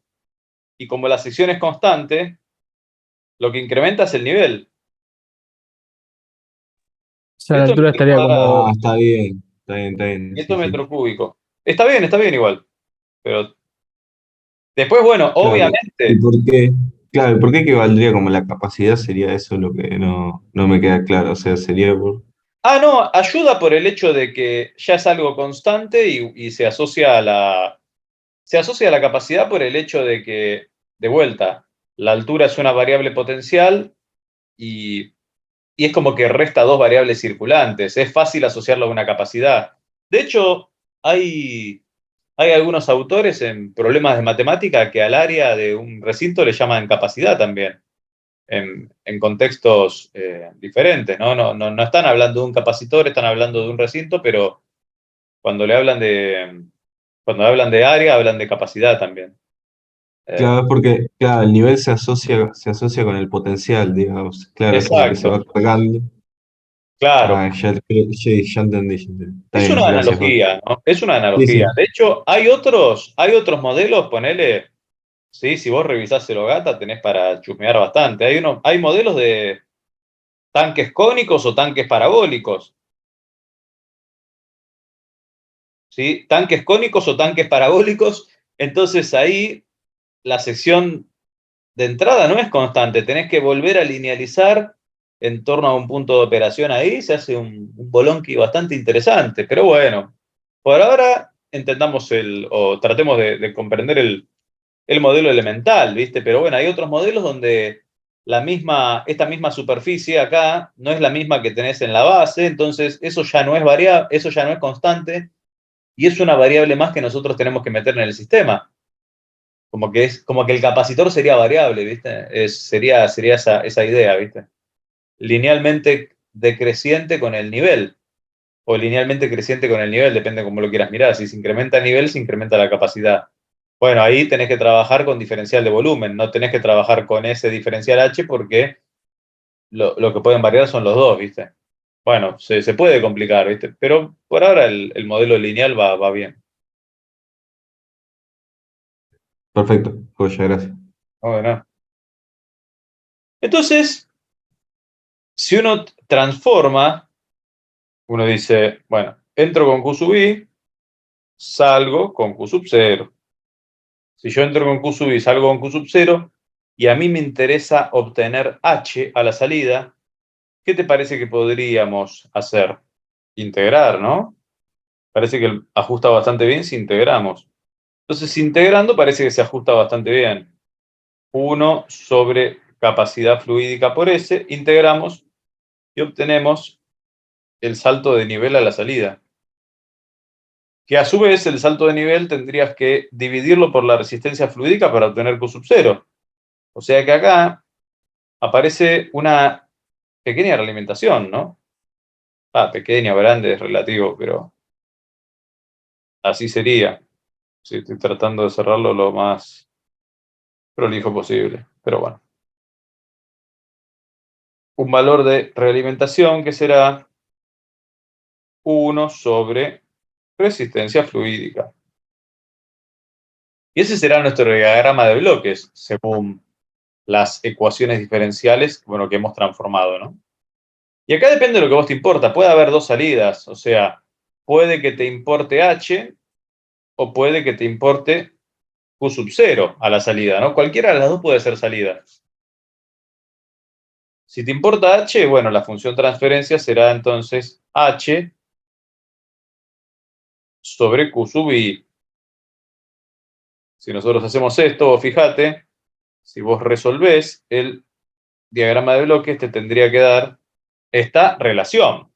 y como la sección es constante, lo que incrementa es el nivel. O sea, la Esto altura es estaría Ah, como. está bien. Está bien, está bien. esto Sí, es sí. metro cúbico. Está bien igual. Pero después, bueno, Claro. ¿Y obviamente. por qué? Claro, ¿por qué equivaldría como la capacidad? Sería eso lo que no me queda claro. O sea, sería por... Ah, no, ayuda por el hecho de que ya es algo constante y se asocia a la capacidad por el hecho de que, de vuelta, la altura es una variable potencial y, y es como que resta dos variables circulantes. Es fácil asociarlo a una capacidad. De hecho, hay algunos autores en problemas de matemática que al área de un recinto le llaman capacidad también, en contextos diferentes, ¿no? No están hablando de un capacitor, están hablando de un recinto, pero cuando le hablan cuando hablan de área, hablan de capacidad también. Claro, es porque, claro, el nivel se asocia con el potencial, digamos. Claro, es como que se Exacto, va cargando. claro. Ah, ya entendí, ya entendí. Está Es bien, una gracias, Jorge. analogía, ¿no? Es una Sí, analogía. sí. De hecho, hay otros modelos, ponele, sí, si vos revisás el OGATA tenés para chusmear bastante. Hay modelos de tanques cónicos o tanques parabólicos, ¿sí? Tanques cónicos o tanques parabólicos. Entonces ahí la sección de entrada no es constante, tenés que volver a linealizar en torno a un punto de operación ahí, se hace un bolonqui bastante interesante, pero bueno, por ahora entendamos o tratemos de comprender el modelo elemental, ¿viste? Pero bueno, hay otros modelos donde esta misma superficie acá no es la misma que tenés en la base, entonces eso ya no es variable, eso ya no es constante, y es una variable más que nosotros tenemos que meter en el sistema. Como que el capacitor sería variable, ¿viste? Sería esa idea, ¿viste? Linealmente decreciente con el nivel, o linealmente creciente con el nivel, depende de cómo lo quieras mirar. Si se incrementa el nivel, se incrementa la capacidad. Bueno, ahí tenés que trabajar con diferencial de volumen, no tenés que trabajar con ese diferencial H porque lo que pueden variar son los dos, ¿viste? Bueno, se puede complicar, ¿viste? Pero por ahora el modelo lineal va bien. Perfecto, joya, gracias. Bueno. Entonces, si uno transforma, uno dice, bueno, entro con Q sub I, salgo con Q sub 0. Si yo entro con Q sub I, salgo con Q sub 0, y a mí me interesa obtener H a la salida, ¿qué te parece que podríamos hacer? Integrar, ¿no? Parece que ajusta bastante bien si integramos. Entonces, integrando parece que se ajusta bastante bien. 1 sobre capacidad fluídica por S, integramos y obtenemos el salto de nivel a la salida. Que a su vez el salto de nivel tendrías que dividirlo por la resistencia fluídica para obtener Q sub 0. O sea que acá aparece una pequeña realimentación, ¿no? Pequeña o grande es relativo, pero así sería. Sí, estoy tratando de cerrarlo lo más prolijo posible, pero bueno. Un valor de realimentación que será 1 sobre resistencia fluídica. Y ese será nuestro diagrama de bloques, según las ecuaciones diferenciales, bueno, que hemos transformado, ¿no? Y acá depende de lo que vos te importa. Puede haber dos salidas, o sea, puede que te importe H o puede que te importe Q sub 0 a la salida, ¿no? Cualquiera de las dos puede ser salida. Si te importa H, bueno, la función transferencia será entonces H sobre Q sub I. Si nosotros hacemos esto, fíjate, si vos resolvés el diagrama de bloques, te tendría que dar esta relación,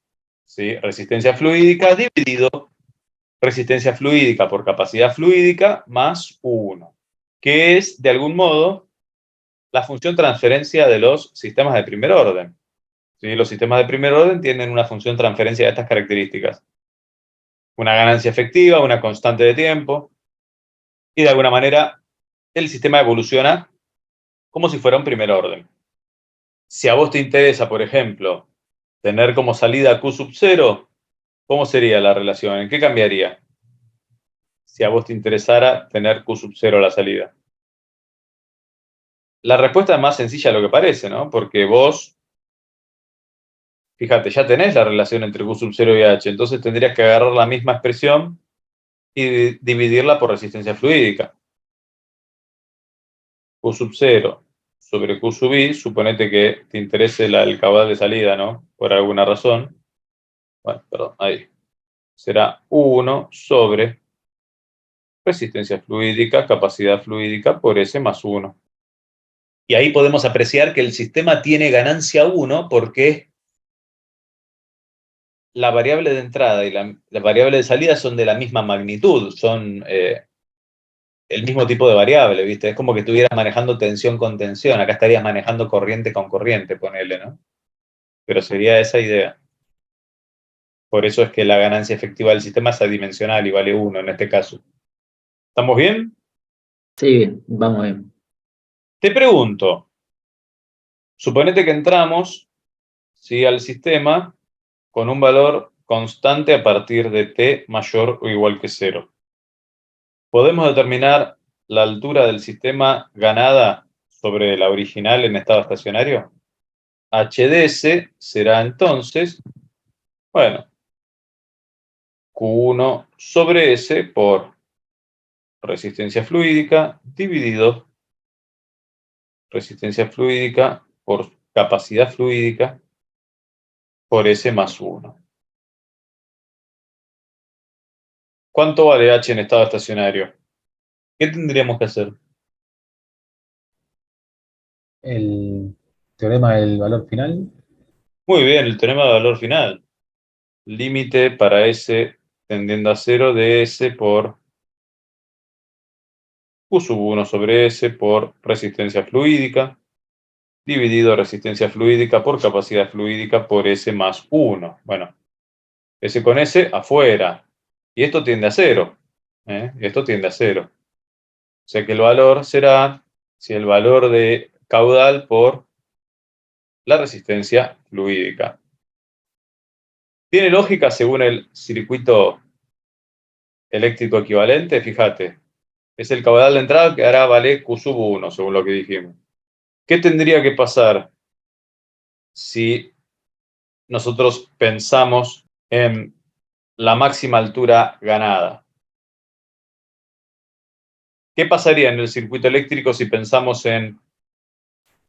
¿sí? Resistencia fluídica dividido resistencia fluídica por capacidad fluídica más 1, que es, de algún modo, la función transferencia de los sistemas de primer orden. ¿Sí? Los sistemas de primer orden tienen una función transferencia de estas características. Una ganancia efectiva, una constante de tiempo, y de alguna manera el sistema evoluciona como si fuera un primer orden. Si a vos te interesa, por ejemplo, tener como salida Q sub 0, ¿cómo sería la relación? ¿En qué cambiaría? Si a vos te interesara tener Q sub 0 a la salida. La respuesta es más sencilla de lo que parece, ¿no? Porque vos, fíjate, ya tenés la relación entre Q sub 0 y H, entonces tendrías que agarrar la misma expresión y dividirla por resistencia fluídica. Q sub 0 sobre Q sub I, suponete que te interese el caudal de salida, ¿no? Por alguna razón. Bueno, perdón, ahí. Será 1 sobre resistencia fluídica, capacidad fluídica por S más 1. Y ahí podemos apreciar que el sistema tiene ganancia 1 porque la variable de entrada y la variable de salida son de la misma magnitud, son el mismo tipo de variable, ¿viste? Es como que estuvieras manejando tensión con tensión, acá estarías manejando corriente con corriente, ponele, ¿no? Pero sería esa idea. Por eso es que la ganancia efectiva del sistema es adimensional y vale 1 en este caso. ¿Estamos bien? Sí, bien, vamos bien. Te pregunto, suponete que entramos, ¿sí?, al sistema con un valor constante a partir de t mayor o igual que 0. ¿Podemos determinar la altura del sistema ganada sobre la original en estado estacionario? HDS será entonces, bueno, Q1 sobre S por resistencia fluídica dividido resistencia fluídica por capacidad fluídica por S más 1. ¿Cuánto vale H en estado estacionario? ¿Qué tendríamos que hacer? El teorema del valor final. Muy bien, el teorema de valor final. Límite para S tendiendo a 0 de S por Q sub 1 sobre S por resistencia fluídica dividido resistencia fluídica por capacidad fluídica por S más 1. Bueno, S con S afuera. Y esto tiende a 0. Esto tiende a 0. O sea que el valor será si el valor de caudal por la resistencia fluídica. ¿Tiene lógica según el circuito eléctrico equivalente? Fíjate, es el caudal de entrada que hará valer Q sub 1, según lo que dijimos. ¿Qué tendría que pasar si nosotros pensamos en la máxima altura ganada? ¿Qué pasaría en el circuito eléctrico si pensamos en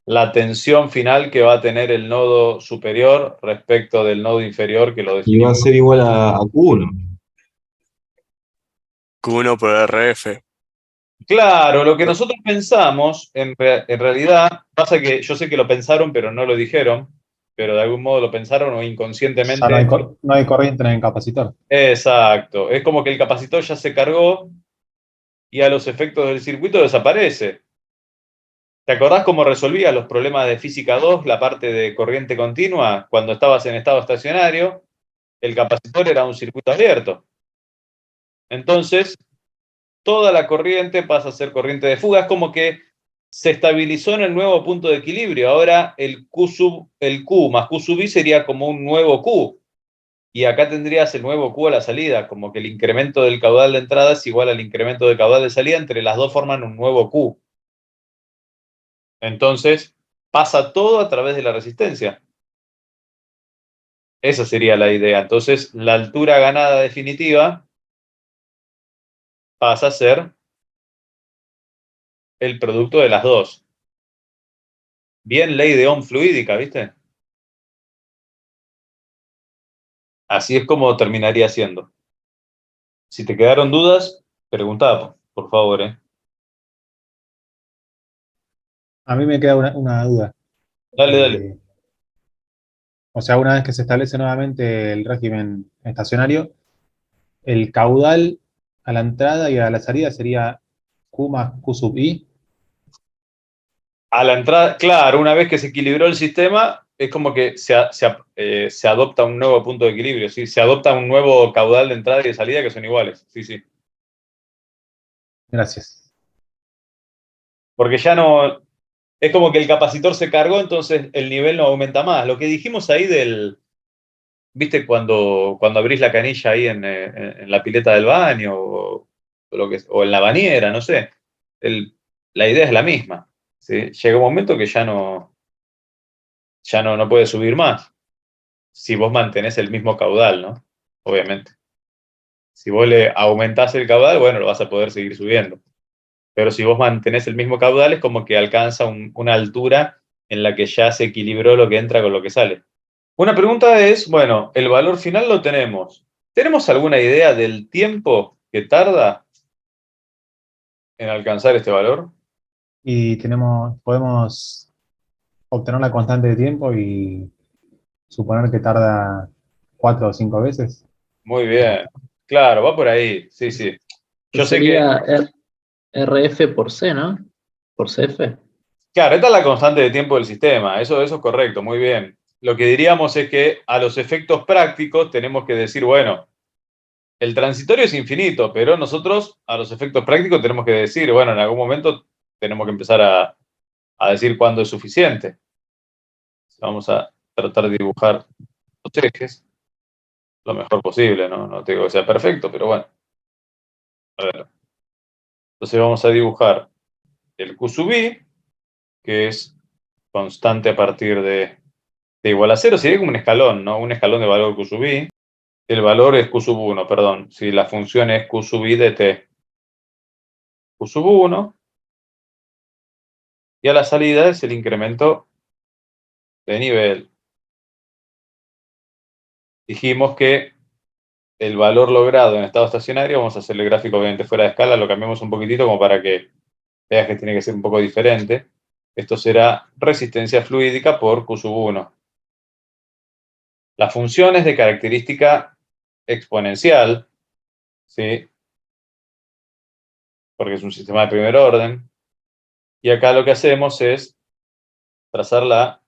la tensión final que va a tener el nodo superior respecto del nodo inferior que lo Y va a definimos? ser igual a Q1. Q1 por RF. Claro, lo que nosotros pensamos, en realidad, pasa que yo sé que lo pensaron, pero no lo dijeron, pero de algún modo lo pensaron o Ya inconscientemente. no hay corriente en el capacitor. Exacto, es como que el capacitor ya se cargó y a los efectos del circuito desaparece. ¿Te acordás cómo resolvías los problemas de física 2, la parte de corriente continua, cuando estabas en estado estacionario? El capacitor era un circuito abierto. Entonces, toda la corriente pasa a ser corriente de fuga. Es como que se estabilizó en el nuevo punto de equilibrio. Ahora el Q más Q sub I sería como un nuevo Q. Y acá tendrías el nuevo Q a la salida, como que el incremento del caudal de entrada es igual al incremento del caudal de salida. Entre las dos forman un nuevo Q. Entonces, pasa todo a través de la resistencia. Esa sería la idea. Entonces, la altura ganada definitiva pasa a ser el producto de las dos. Bien, ley de Ohm fluídica, ¿viste? Así es como terminaría siendo. Si te quedaron dudas, preguntá, por favor, ¿eh? A mí me queda una duda. Dale, dale. O sea, una vez que se establece nuevamente el régimen estacionario, el caudal a la entrada y a la salida sería Q más Q sub I. A la entrada, claro, una vez que se equilibró el sistema, es como que se adopta un nuevo punto de equilibrio, ¿sí? Se adopta un nuevo caudal de entrada y de salida que son iguales, sí, sí. Gracias. Porque ya no, Es como que el capacitor se cargó, entonces el nivel no aumenta más. Lo que dijimos ahí ¿viste cuando abrís la canilla ahí en la pileta del baño o en la bañera, no sé? La idea es la misma, ¿sí? Llega un momento que ya no puede subir más. Si vos mantenés el mismo caudal, ¿no? Obviamente. Si vos le aumentás el caudal, bueno, lo vas a poder seguir subiendo. Pero si vos mantenés el mismo caudal, es como que alcanza una altura en la que ya se equilibró lo que entra con lo que sale. Una pregunta es, bueno, el valor final lo tenemos. ¿Tenemos alguna idea del tiempo que tarda en alcanzar este valor? Y podemos obtener la constante de tiempo y suponer que tarda 4 o 5 veces. Muy bien. Claro, va por ahí. Sí, sí. Yo sé que, Sería RF por C, ¿no? Por CF. claro, esta es la constante de tiempo del sistema. Eso es correcto, muy bien. Lo que diríamos es que a los efectos prácticos tenemos que decir, bueno, el transitorio es infinito, pero nosotros a los efectos prácticos tenemos que decir, bueno, en algún momento tenemos que empezar a decir cuándo es suficiente. Vamos a tratar de dibujar los ejes lo mejor posible, ¿no? No te digo que sea perfecto, pero bueno. A ver. Entonces vamos a dibujar el Q sub i, que es constante a partir de igual a 0. Sería como un escalón, ¿no? Un escalón de valor Q sub i. El valor es Q sub 1, perdón. Si la función es Q sub i de t. Q sub 1. Y a la salida es el incremento de nivel. Dijimos que el valor logrado en estado estacionario, vamos a hacer el gráfico obviamente fuera de escala, lo cambiamos un poquitito como para que veas que tiene que ser un poco diferente. Esto será resistencia fluídica por Q sub 1. La función es de característica exponencial, ¿sí? Porque es un sistema de primer orden. Y acá lo que hacemos es trazar la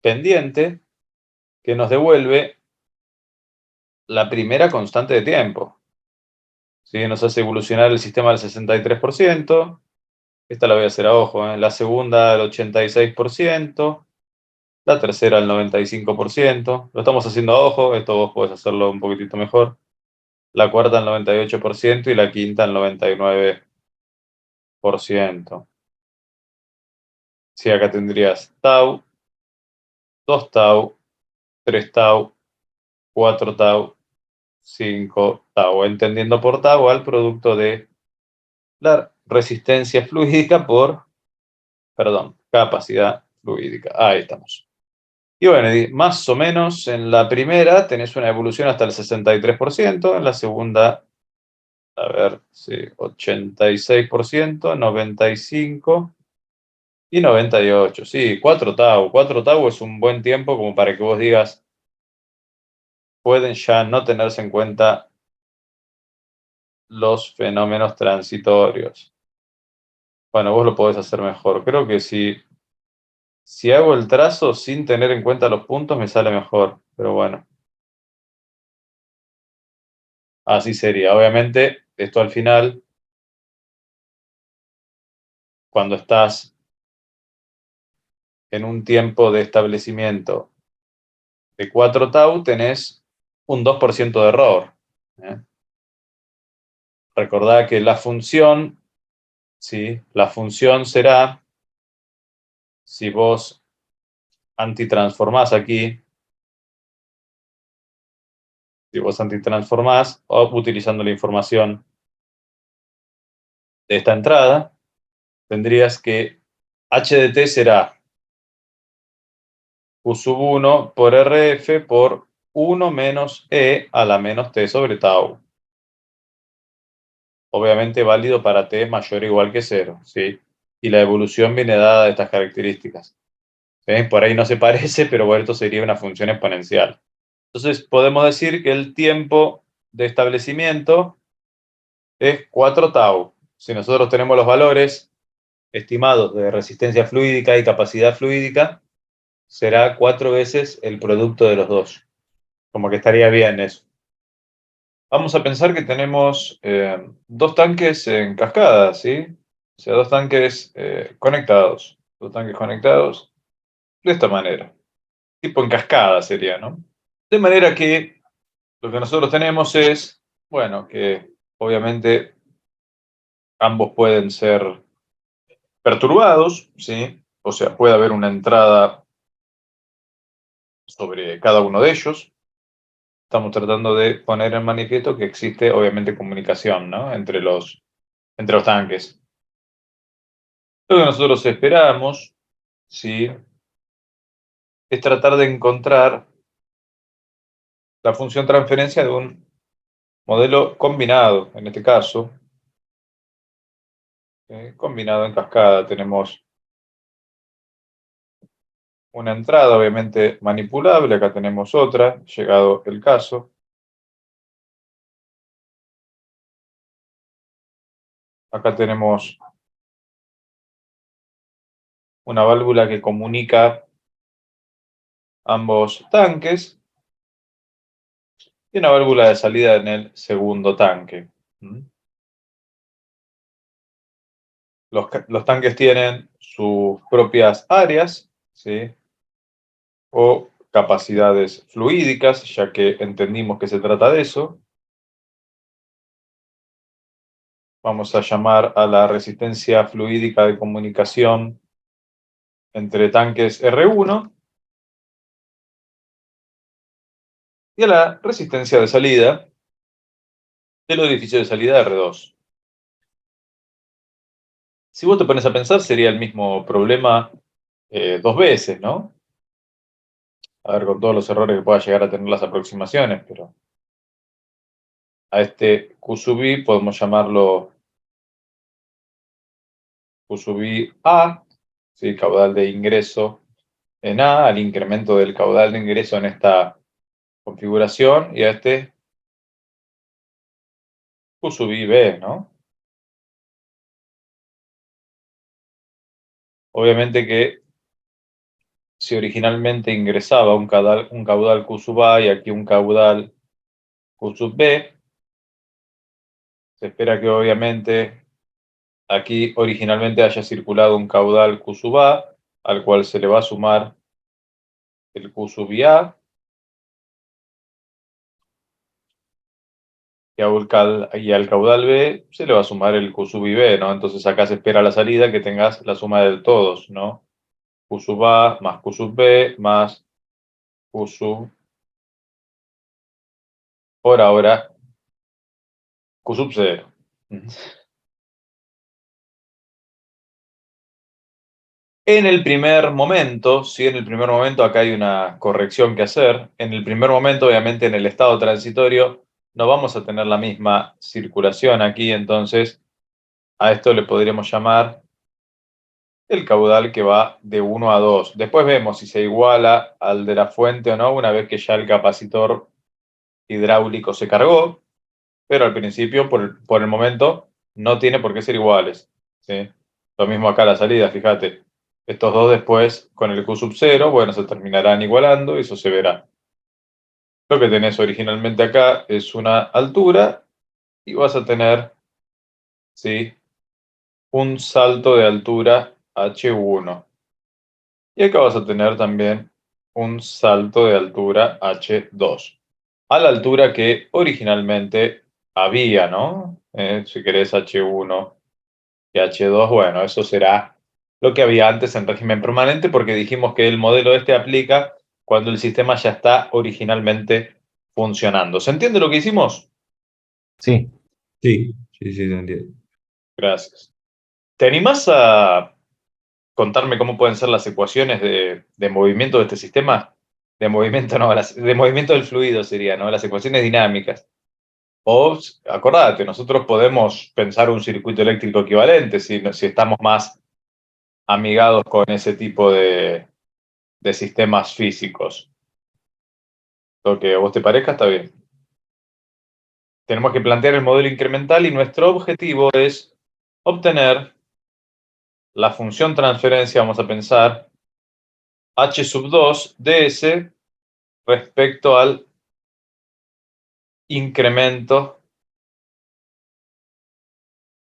pendiente que nos devuelve la primera constante de tiempo. ¿Sí? Nos hace evolucionar el sistema al 63%. Esta la voy a hacer a ojo, ¿eh? La segunda al 86%. La tercera al 95%. Lo estamos haciendo a ojo, esto vos podés hacerlo un poquitito mejor. La cuarta al 98% y la quinta al 99%. Sí, acá tendrías tau, 2 tau, 3 tau, 4 tau, 5 tau. Entendiendo por tau al producto de la resistencia fluídica por, perdón, capacidad fluídica. Ahí estamos. Y bueno, más o menos en la primera tenés una evolución hasta el 63%, en la segunda, a ver, sí, 86%, 95% y 98%. Sí, 4 tau. 4 tau es un buen tiempo como para que vos digas, pueden ya no tenerse en cuenta los fenómenos transitorios. Bueno, vos lo podés hacer mejor. Creo que si hago el trazo sin tener en cuenta los puntos me sale mejor, pero bueno. Así sería. Obviamente, esto al final, cuando estás en un tiempo de establecimiento de 4 tau, tenés un 2% de error. Recordá que la función, ¿sí? La función será, si vos antitransformás aquí, si vos antitransformás o utilizando la información de esta entrada, tendrías que h de t será Q sub 1 por RF por 1 menos E a la menos T sobre tau. Obviamente válido para T mayor o igual que 0, ¿sí? Y la evolución viene dada de estas características. ¿Sí? Por ahí no se parece, pero bueno, esto sería una función exponencial. Entonces podemos decir que el tiempo de establecimiento es 4 tau. Si nosotros tenemos los valores estimados de resistencia fluídica y capacidad fluídica, será 4 veces el producto de los dos. Como que estaría bien eso. Vamos a pensar que tenemos 2 tanques en cascada, ¿sí? O sea, dos tanques conectados. Dos tanques conectados de esta manera. Tipo en cascada sería, ¿no? De manera que lo que nosotros tenemos es, bueno, que obviamente ambos pueden ser perturbados, ¿sí? O sea, puede haber una entrada sobre cada uno de ellos. Estamos tratando de poner en manifiesto que existe, obviamente, comunicación, ¿no? Entre los tanques. Lo que nosotros esperamos, ¿sí? Es tratar de encontrar la función transferencia de un modelo combinado, en este caso, combinado en cascada. Tenemos una entrada, obviamente, manipulable. Acá tenemos otra, llegado el caso. Acá tenemos una válvula que comunica ambos tanques y una válvula de salida en el segundo tanque. Los tanques tienen sus propias áreas, ¿sí? O capacidades fluídicas, ya que entendimos que se trata de eso. Vamos a llamar a la resistencia fluídica de comunicación entre tanques R1 y a la resistencia de salida del edificio de salida R2. Si vos te pones a pensar, sería el mismo problema dos veces, ¿no? A ver, con todos los errores que pueda llegar a tener las aproximaciones, pero a este Q sub I podemos llamarlo Q sub I A, ¿sí? Caudal de ingreso en A, al incremento del caudal de ingreso en esta configuración, y a este Q sub I B, ¿no? Obviamente que si originalmente ingresaba un caudal Q sub A y aquí un caudal Q sub B, se espera que obviamente aquí originalmente haya circulado un caudal Q sub A, al cual se le va a sumar el Q sub A, y al caudal B se le va a sumar el Q sub B, ¿no? Entonces acá se espera a la salida que tengas la suma de todos, ¿no? Q sub A más Q sub B más Q sub, por ahora, Q sub 0. En el primer momento, sí, en el primer momento acá hay una corrección que hacer. En el primer momento, obviamente, en el estado transitorio, no vamos a tener la misma circulación aquí, entonces a esto le podríamos llamar el caudal que va de 1 a 2. Después vemos si se iguala al de la fuente o no, una vez que ya el capacitor hidráulico se cargó, pero al principio, por el momento, no tiene por qué ser iguales, ¿sí? Lo mismo acá a la salida, fíjate. Estos dos después, con el Q sub 0, bueno, se terminarán igualando y eso se verá. Lo que tenés originalmente acá es una altura y vas a tener, ¿sí?, un salto de altura H1. Y acá vas a tener también un salto de altura H2. A la altura que originalmente había, ¿no? Si querés H1 y H2, bueno, eso será lo que había antes en régimen permanente, porque dijimos que el modelo este aplica cuando el sistema ya está originalmente funcionando. ¿Se entiende lo que hicimos? Sí. Sí, sí, sí, se entiende. Gracias. ¿Te animás a contarme cómo pueden ser las ecuaciones de movimiento de este sistema? De movimiento, no, de movimiento del fluido sería, ¿no? Las ecuaciones dinámicas. O, acordate, nosotros podemos pensar un circuito eléctrico equivalente si estamos más amigados con ese tipo de sistemas físicos. Lo que a vos te parezca está bien. Tenemos que plantear el modelo incremental y nuestro objetivo es obtener la función transferencia, vamos a pensar, h sub 2 ds respecto al incremento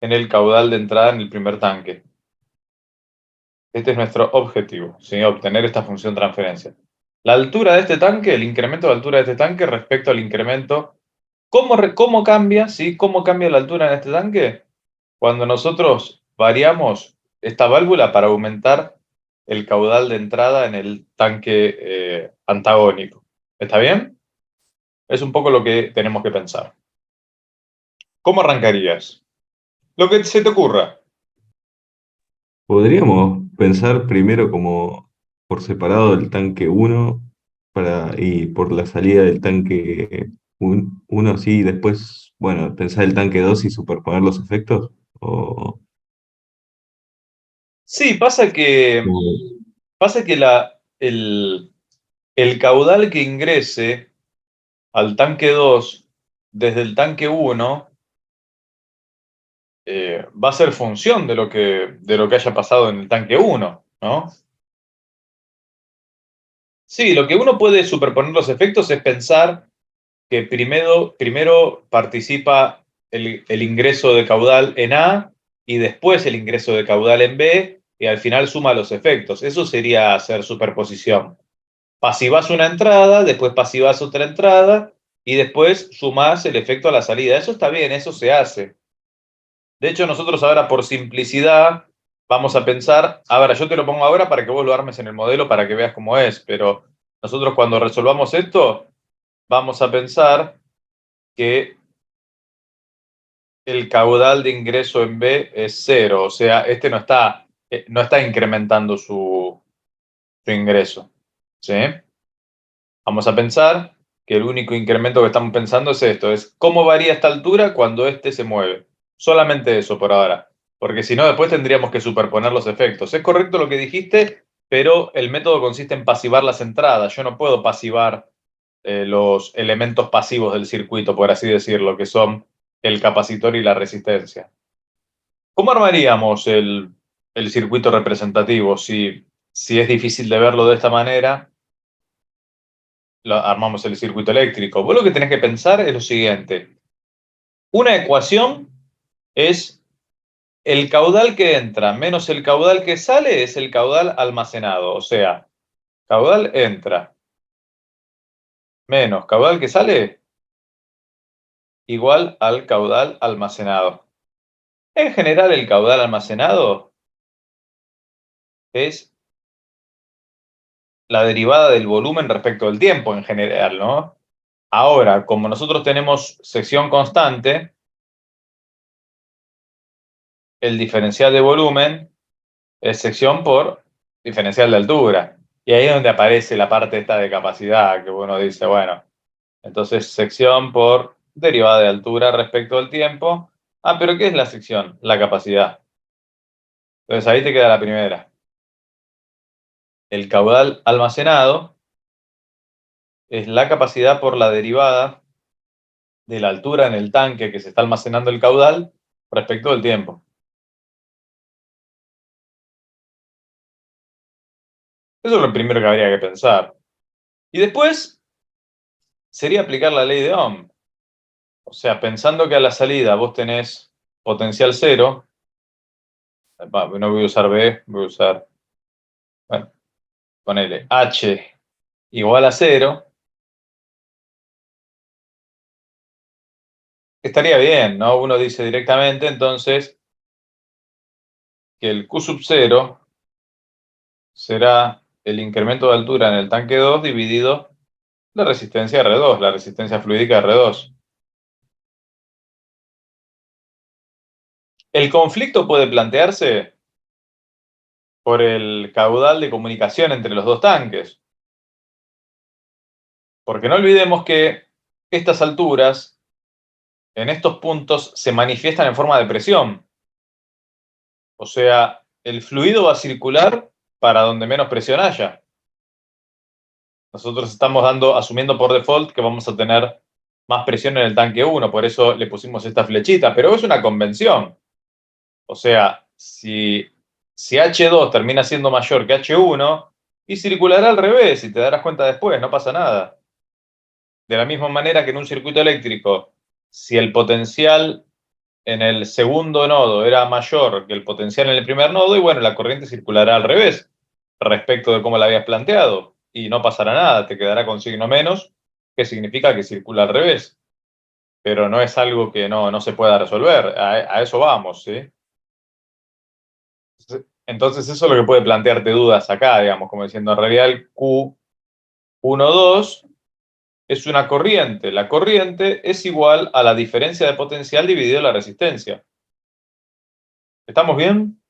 en el caudal de entrada en el primer tanque. Este es nuestro objetivo, ¿sí? Obtener esta función transferencia. La altura de este tanque, el incremento de altura de este tanque respecto al incremento. ¿Cómo cambia, ¿sí? ¿Cómo cambia la altura en este tanque? Cuando nosotros variamos esta válvula para aumentar el caudal de entrada en el tanque antagónico. ¿Está bien? Es un poco lo que tenemos que pensar. ¿Cómo arrancarías? Lo que se te ocurra. Podríamos pensar primero como por separado del tanque 1 y por la salida del tanque 1, sí, y después, bueno, pensar el tanque 2 y superponer los efectos. O, Sí, pasa que el caudal que ingrese al tanque 2 desde el tanque 1 va a ser función de lo que haya pasado en el tanque 1, ¿no? Sí, lo que uno puede superponer los efectos es pensar que primero participa el ingreso de caudal en A y después el ingreso de caudal en B y al final suma los efectos. Eso sería hacer superposición. Pasivas una entrada, después pasivas otra entrada y después sumás el efecto a la salida. Eso está bien, eso se hace. De hecho, nosotros ahora por simplicidad vamos a pensar, a ver, yo te lo pongo ahora para que vos lo armes en el modelo para que veas cómo es, pero nosotros cuando resolvamos esto vamos a pensar que el caudal de ingreso en B es 0, o sea, este no está incrementando su ingreso, ¿sí? Vamos a pensar que el único incremento que estamos pensando es esto, es cómo varía esta altura cuando este se mueve. Solamente eso por ahora, porque si no después tendríamos que superponer los efectos. Es correcto lo que dijiste, pero el método consiste en pasivar las entradas. Yo no puedo pasivar los elementos pasivos del circuito, por así decirlo, que son el capacitor y la resistencia. ¿Cómo armaríamos el circuito representativo si es difícil de verlo de esta manera? Armamos el circuito eléctrico. Vos lo que tenés que pensar es lo siguiente. Una ecuación es el caudal que entra menos el caudal que sale es el caudal almacenado. O sea, caudal entra menos caudal que sale igual al caudal almacenado. En general, el caudal almacenado es la derivada del volumen respecto al tiempo en general, ¿no? Ahora, como nosotros tenemos sección constante, el diferencial de volumen es sección por diferencial de altura. Y ahí es donde aparece la parte esta de capacidad, que uno dice, bueno, entonces sección por derivada de altura respecto al tiempo. Ah, pero ¿qué es la sección? La capacidad. Entonces ahí te queda la primera. El caudal almacenado es la capacidad por la derivada de la altura en el tanque que se está almacenando el caudal respecto del tiempo. Eso es lo primero que habría que pensar. Y después sería aplicar la ley de Ohm. O sea, pensando que a la salida vos tenés potencial cero, no voy a usar B, voy a usar, bueno, ponele H igual a 0, estaría bien, ¿no? Uno dice directamente entonces que el Q sub 0 será el incremento de altura en el tanque 2 dividido la resistencia R2, la resistencia fluídica R2. El conflicto puede plantearse por el caudal de comunicación entre los dos tanques. Porque no olvidemos que estas alturas, en estos puntos, se manifiestan en forma de presión. O sea, el fluido va a circular para donde menos presión haya. Nosotros estamos asumiendo por default que vamos a tener más presión en el tanque 1, por eso le pusimos esta flechita, pero es una convención. O sea, si H2 termina siendo mayor que H1, y circulará al revés, y te darás cuenta después, no pasa nada. De la misma manera que en un circuito eléctrico, si el potencial en el segundo nodo era mayor que el potencial en el primer nodo, y bueno, la corriente circulará al revés respecto de cómo la habías planteado, y no pasará nada, te quedará con signo menos, que significa que circula al revés. Pero no es algo que no se pueda resolver, a eso vamos, ¿sí? Entonces eso es lo que puede plantearte dudas acá, digamos, como diciendo, en realidad el Q12 es una corriente. La corriente es igual a la diferencia de potencial dividido la resistencia. ¿Estamos bien?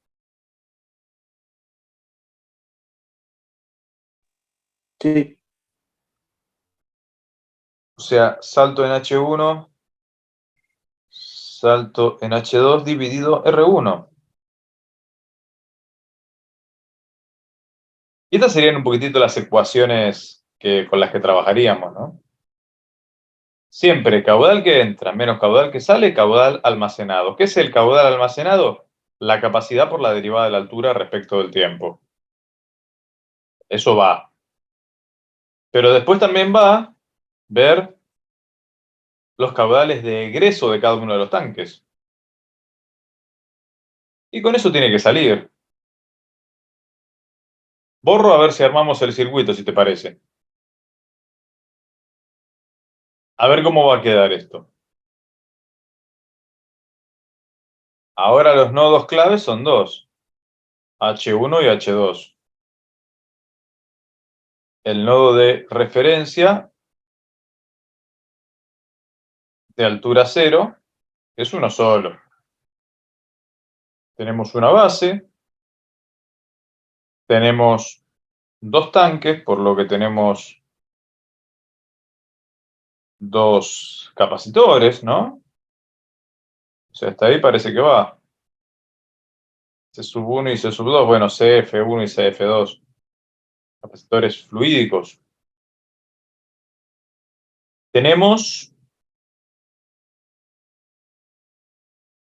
Sí. O sea, salto en H1, salto en H2 dividido R1. Y estas serían un poquitito las ecuaciones con las que trabajaríamos, ¿no? Siempre caudal que entra menos caudal que sale, caudal almacenado. ¿Qué es el caudal almacenado? La capacidad por la derivada de la altura respecto del tiempo. Eso va. Pero después también va a ver los caudales de egreso de cada uno de los tanques. Y con eso tiene que salir. Borro a ver si armamos el circuito, si te parece. A ver cómo va a quedar esto. Ahora los nodos claves son dos. H1 y H2. El nodo de referencia de altura 0 es uno solo. Tenemos una base. Tenemos dos tanques, por lo que tenemos dos capacitores, ¿no? O sea, hasta ahí parece que va. C1 y C2, bueno, CF1 y CF2. Capacitores fluídicos. Tenemos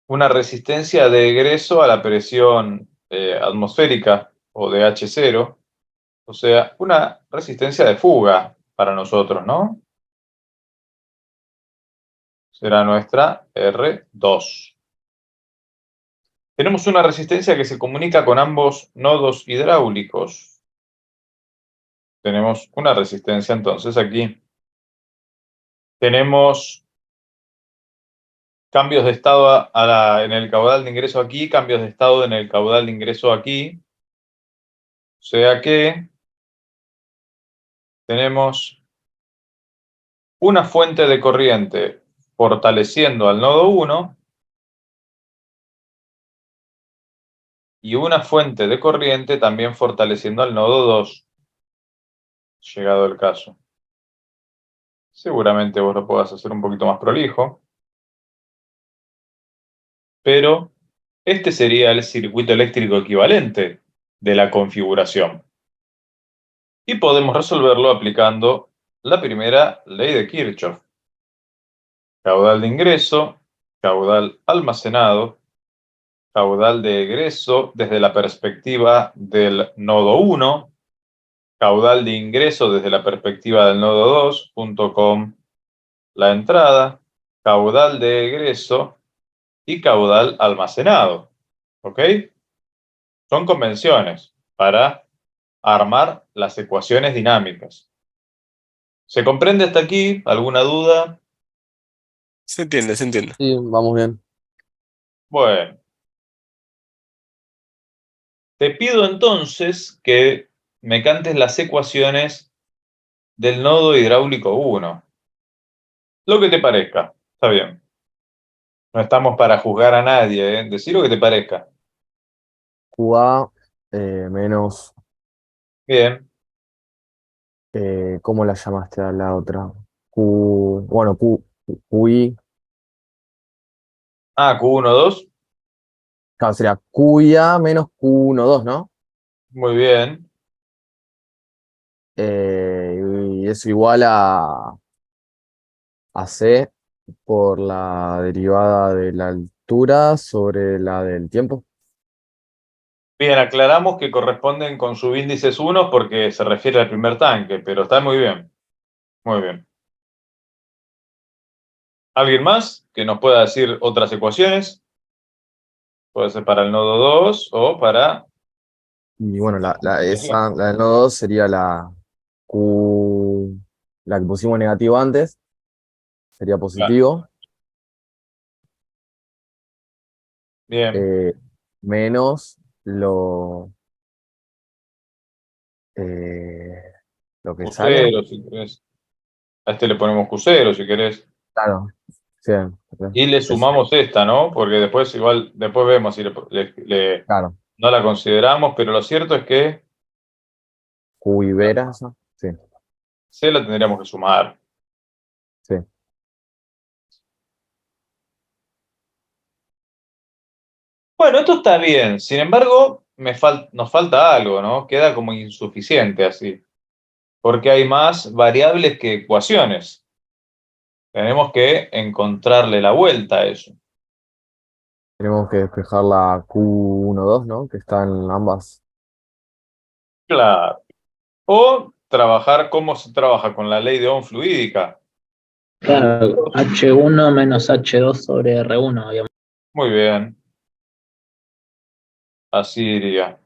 una resistencia de egreso a la presión atmosférica o de H0, o sea, una resistencia de fuga para nosotros, ¿no? Será nuestra R2. Tenemos una resistencia que se comunica con ambos nodos hidráulicos. Tenemos una resistencia entonces aquí. Tenemos cambios de estado en el caudal de ingreso aquí, cambios de estado en el caudal de ingreso aquí. O sea que tenemos una fuente de corriente fortaleciendo al nodo 1 y una fuente de corriente también fortaleciendo al nodo 2, llegado el caso. Seguramente vos lo puedas hacer un poquito más prolijo, pero este sería el circuito eléctrico equivalente de la configuración. Y podemos resolverlo aplicando la primera ley de Kirchhoff. Caudal de ingreso, caudal almacenado, caudal de egreso desde la perspectiva del nodo 1, caudal de ingreso desde la perspectiva del nodo 2, junto con la entrada, caudal de egreso y caudal almacenado. ¿Ok? Son convenciones para armar las ecuaciones dinámicas. ¿Se comprende hasta aquí? ¿Alguna duda? Se entiende, se entiende. Sí, vamos bien. Bueno. Te pido entonces que me cantes las ecuaciones del nodo hidráulico 1. Lo que te parezca. Está bien. No estamos para juzgar a nadie, ¿eh? Decí lo que te parezca. QA menos, Bien. ¿cómo la llamaste a la otra? Bueno, QI, Ah, Q1, 2. claro, sería QIA menos Q12, ¿no? Muy bien. Y es igual a C por la derivada de la altura sobre la del tiempo. Bien, aclaramos que corresponden con subíndices 1 porque se refiere al primer tanque, pero está muy bien. Muy bien. ¿Alguien más que nos pueda decir otras ecuaciones? Puede ser para el nodo 2 o para... Y bueno, la del nodo 2 sería la Q, la que pusimos negativo antes, sería Claro. positivo, Bien. eh, menos eh, lo que sale. Q0 si querés. A este le ponemos Q0 si querés. Claro, sí, Y le sumamos esta, ¿no? Porque después igual, después vemos si claro, no la consideramos, pero lo cierto es que Q y B era esa, sí, C la tendríamos que sumar. sí. Bueno, esto está bien. Sin embargo, nos falta algo, ¿no? Queda como insuficiente así. Porque hay más variables que ecuaciones. Tenemos que encontrarle la vuelta a eso. Tenemos que despejar la Q1, 2, ¿no? Que está en ambas. Claro. O trabajar cómo se trabaja con la ley de Ohm fluídica. Claro, H1 menos H2 sobre R1, digamos. Muy bien. Así iría.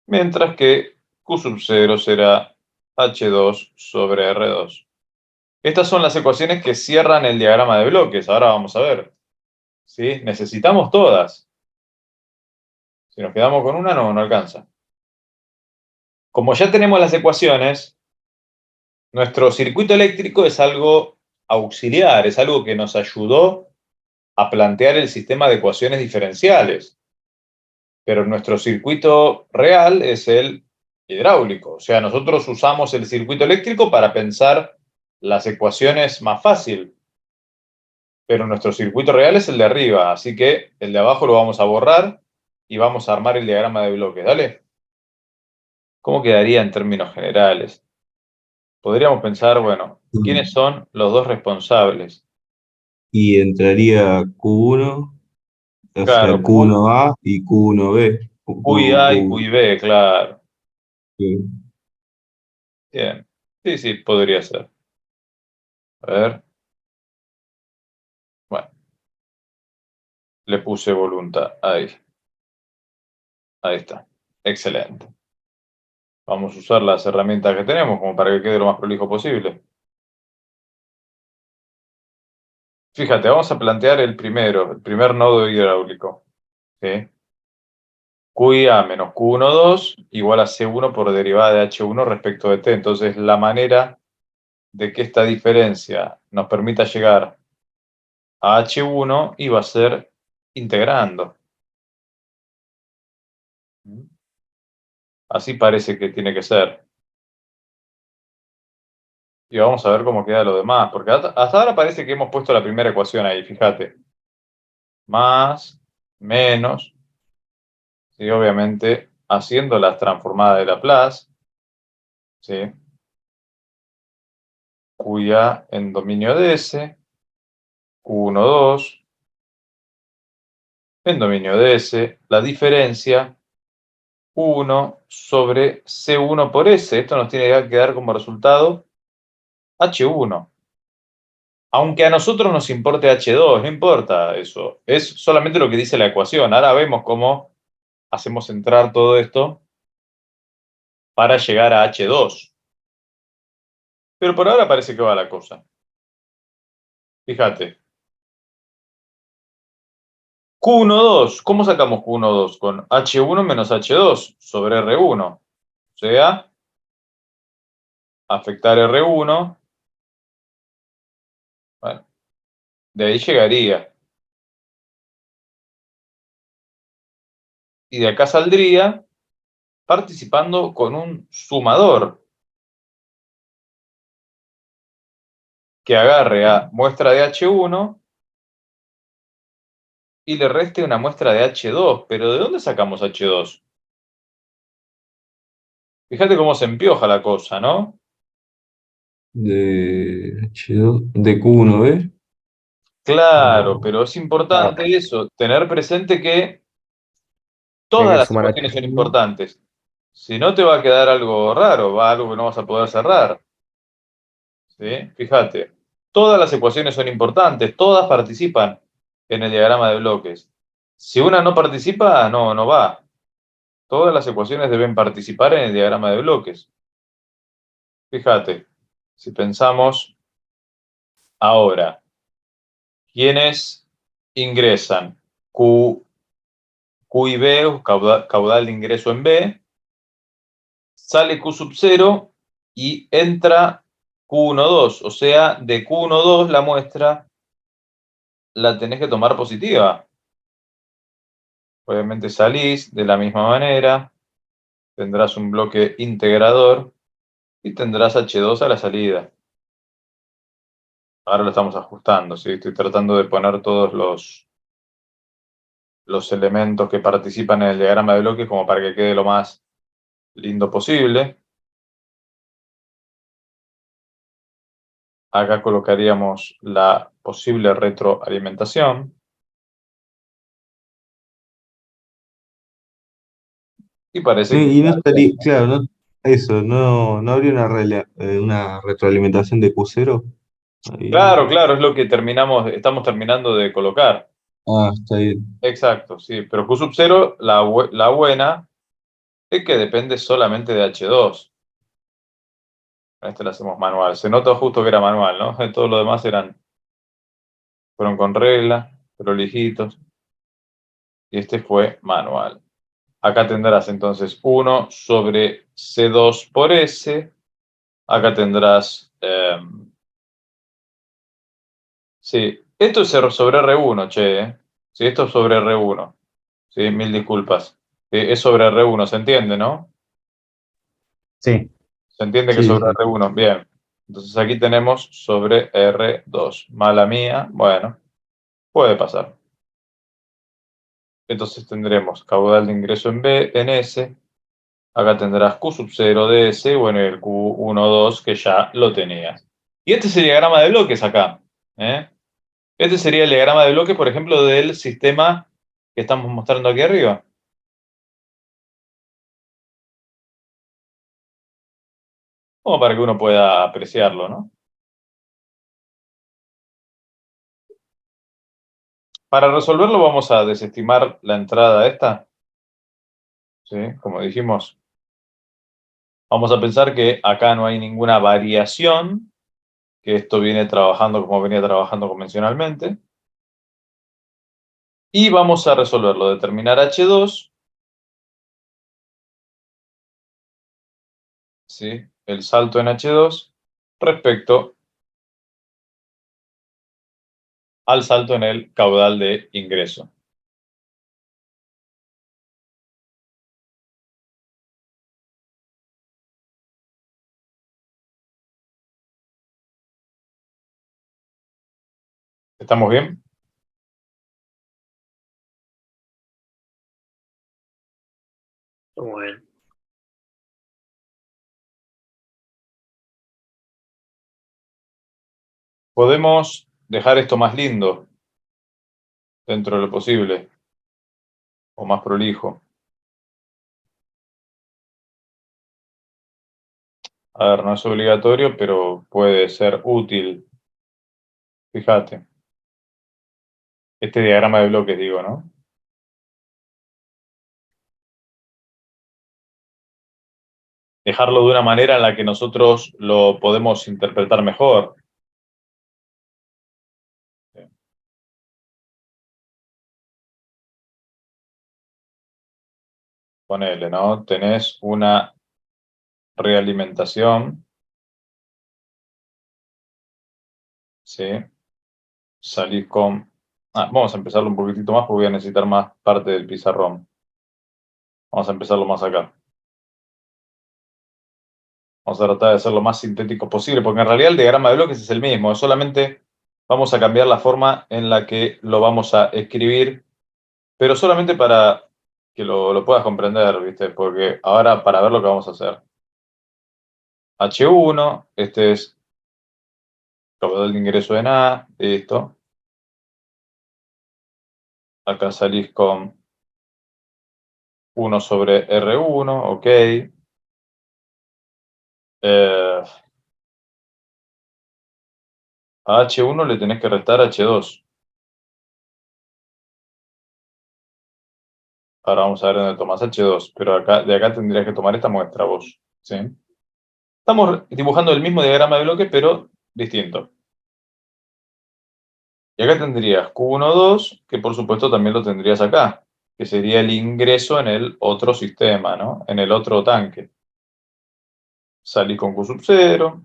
Mientras que Q sub 0 será H2 sobre R2. Estas son las ecuaciones que cierran el diagrama de bloques. Ahora vamos a ver. ¿Sí? Necesitamos todas. Si nos quedamos con una, no alcanza. Como ya tenemos las ecuaciones, nuestro circuito eléctrico es algo auxiliar, es algo que nos ayudó a plantear el sistema de ecuaciones diferenciales. Pero nuestro circuito real es el hidráulico. O sea, nosotros usamos el circuito eléctrico para pensar las ecuaciones más fácil. Pero nuestro circuito real es el de arriba, así que el de abajo lo vamos a borrar y vamos a armar el diagrama de bloques. Dale. ¿Cómo quedaría en términos generales? Podríamos pensar, bueno, ¿quiénes son los dos responsables? Y entraría Q1, o sea, Claro, Q1A y Q1B. QIA y QIB, claro. Sí. Bien. Sí, sí, podría ser. A ver. Bueno, le puse voluntad. Ahí. Ahí está. Excelente. Vamos a usar las herramientas que tenemos como para que quede lo más prolijo posible. Fíjate, vamos a plantear el primer nodo hidráulico. ¿Sí? QIA menos Q12 igual a C1 por derivada de H1 respecto de T. Entonces, la manera de que esta diferencia nos permita llegar a H1 iba a ser integrando. Así parece que tiene que ser. Y vamos a ver cómo queda lo demás, porque hasta ahora parece que hemos puesto la primera ecuación ahí, fíjate. Más, menos, y obviamente haciendo las transformadas de Laplace, ¿sí? Cuya en dominio de S, Q12, en dominio de S, la diferencia 1 sobre C1 por S. Esto nos tiene que dar como resultado H1. Aunque a nosotros nos importe H2, no importa eso. Es solamente lo que dice la ecuación. Ahora vemos cómo hacemos entrar todo esto para llegar a H2. Pero por ahora parece que va la cosa. Fíjate. Q12, ¿cómo sacamos Q12? Con H1 menos H2 sobre R1. O sea, afectar R1. Bueno, de ahí llegaría. Y de acá saldría participando con un sumador que agarre a muestra de H1 y le reste una muestra de H2. ¿Pero de dónde sacamos H2? Fíjate cómo se empioja la cosa, ¿no? De H2, de Q1B. Claro, o- pero es importante eso, tener presente que Tiene todas que las sumar ecuaciones son H1. importantes. Si no, te va a quedar algo raro, va algo que no vas a poder cerrar. ¿Sí? Fíjate, todas las ecuaciones son importantes, todas participan en el diagrama de bloques. Si una no participa, no va. Todas las ecuaciones deben participar en el diagrama de bloques. Fíjate, si pensamos ahora, ¿quiénes ingresan? Q y B, caudal de ingreso en B, sale Q sub 0 y entra Q12, o sea, de Q12 la muestra la tenés que tomar positiva. Obviamente salís de la misma manera, tendrás un bloque integrador y tendrás H2 a la salida. Ahora lo estamos ajustando, ¿sí? Estoy tratando de poner todos los elementos que participan en el diagrama de bloques como para que quede lo más lindo posible. Acá colocaríamos la posible retroalimentación. Y parece que... Y no estaría, claro, no, eso, no habría una retroalimentación de Q0. Ahí. Claro, es lo que estamos terminando de colocar. Ah, está bien. Exacto, sí. Pero Q sub 0, la buena, es que depende solamente de H2. Este lo hacemos manual. Se nota justo que era manual, ¿no? Todos los demás fueron con regla, prolijitos. Y este fue manual. Acá tendrás entonces 1 sobre C2 por S. Acá tendrás... sí, esto es sobre R1, che. Sí, esto es sobre R1. Sí, mil disculpas. Sí, es sobre R1, ¿se entiende, no? Sí, Se entiende que es Sí, sobre sí. R1. Bien. Entonces aquí tenemos sobre R2. Mala mía. Bueno, puede pasar. Entonces tendremos caudal de ingreso en B, en S. Acá tendrás Q sub 0 de S, bueno, y el Q12 que ya lo tenías. Y este es el diagrama de bloques acá. ¿Eh? Este sería el diagrama de bloques, por ejemplo, del sistema que estamos mostrando aquí arriba. Como para que uno pueda apreciarlo, ¿no? Para resolverlo vamos a desestimar la entrada esta. ¿Sí? Como dijimos, vamos a pensar que acá no hay ninguna variación, que esto viene trabajando como venía trabajando convencionalmente. Y vamos a resolverlo, determinar H2, ¿sí? El salto en H2 respecto al salto en el caudal de ingreso. ¿Estamos bien? Bueno. Podemos dejar esto más lindo dentro de lo posible o más prolijo. A ver, no es obligatorio, pero puede ser útil. Fíjate. Este diagrama de bloques, digo, ¿no? Dejarlo de una manera en la que nosotros lo podemos interpretar mejor. Ponele, ¿no? Tenés una realimentación, ¿sí? Salís con... vamos a empezarlo un poquitito más porque voy a necesitar más parte del pizarrón. Vamos a empezarlo más acá. Vamos a tratar de ser lo más sintético posible, porque en realidad el diagrama de bloques es el mismo, solamente vamos a cambiar la forma en la que lo vamos a escribir, pero solamente para que lo puedas comprender, ¿viste? Porque ahora para ver lo que vamos a hacer. H1, este es caudal de ingreso en A, listo. Acá salís con 1 sobre R1, ok. A H1 le tenés que restar H2. Ahora vamos a ver dónde tomás H2, pero acá, de acá tendrías que tomar esta muestra vos, ¿sí? Estamos dibujando el mismo diagrama de bloque, pero distinto. Y acá tendrías Q12, que por supuesto también lo tendrías acá, que sería el ingreso en el otro sistema, ¿no? En el otro tanque. Salís con Q sub 0,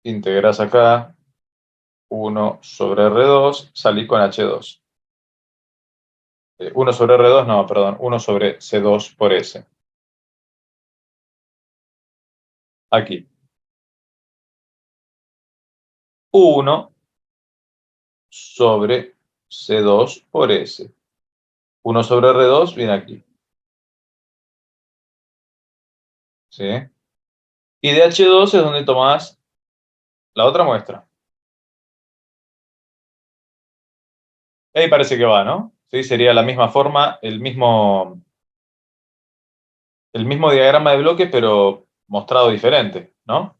integras acá 1 sobre R2, salís con H2. 1 sobre R2, no, perdón, 1 sobre C2 por S. Aquí. 1 sobre C2 por S. 1 sobre R2 viene aquí. ¿Sí? Y de H2 es donde tomás la otra muestra. Ahí parece que va, ¿no? Sí, sería la misma forma, el mismo diagrama de bloque, pero mostrado diferente, ¿no?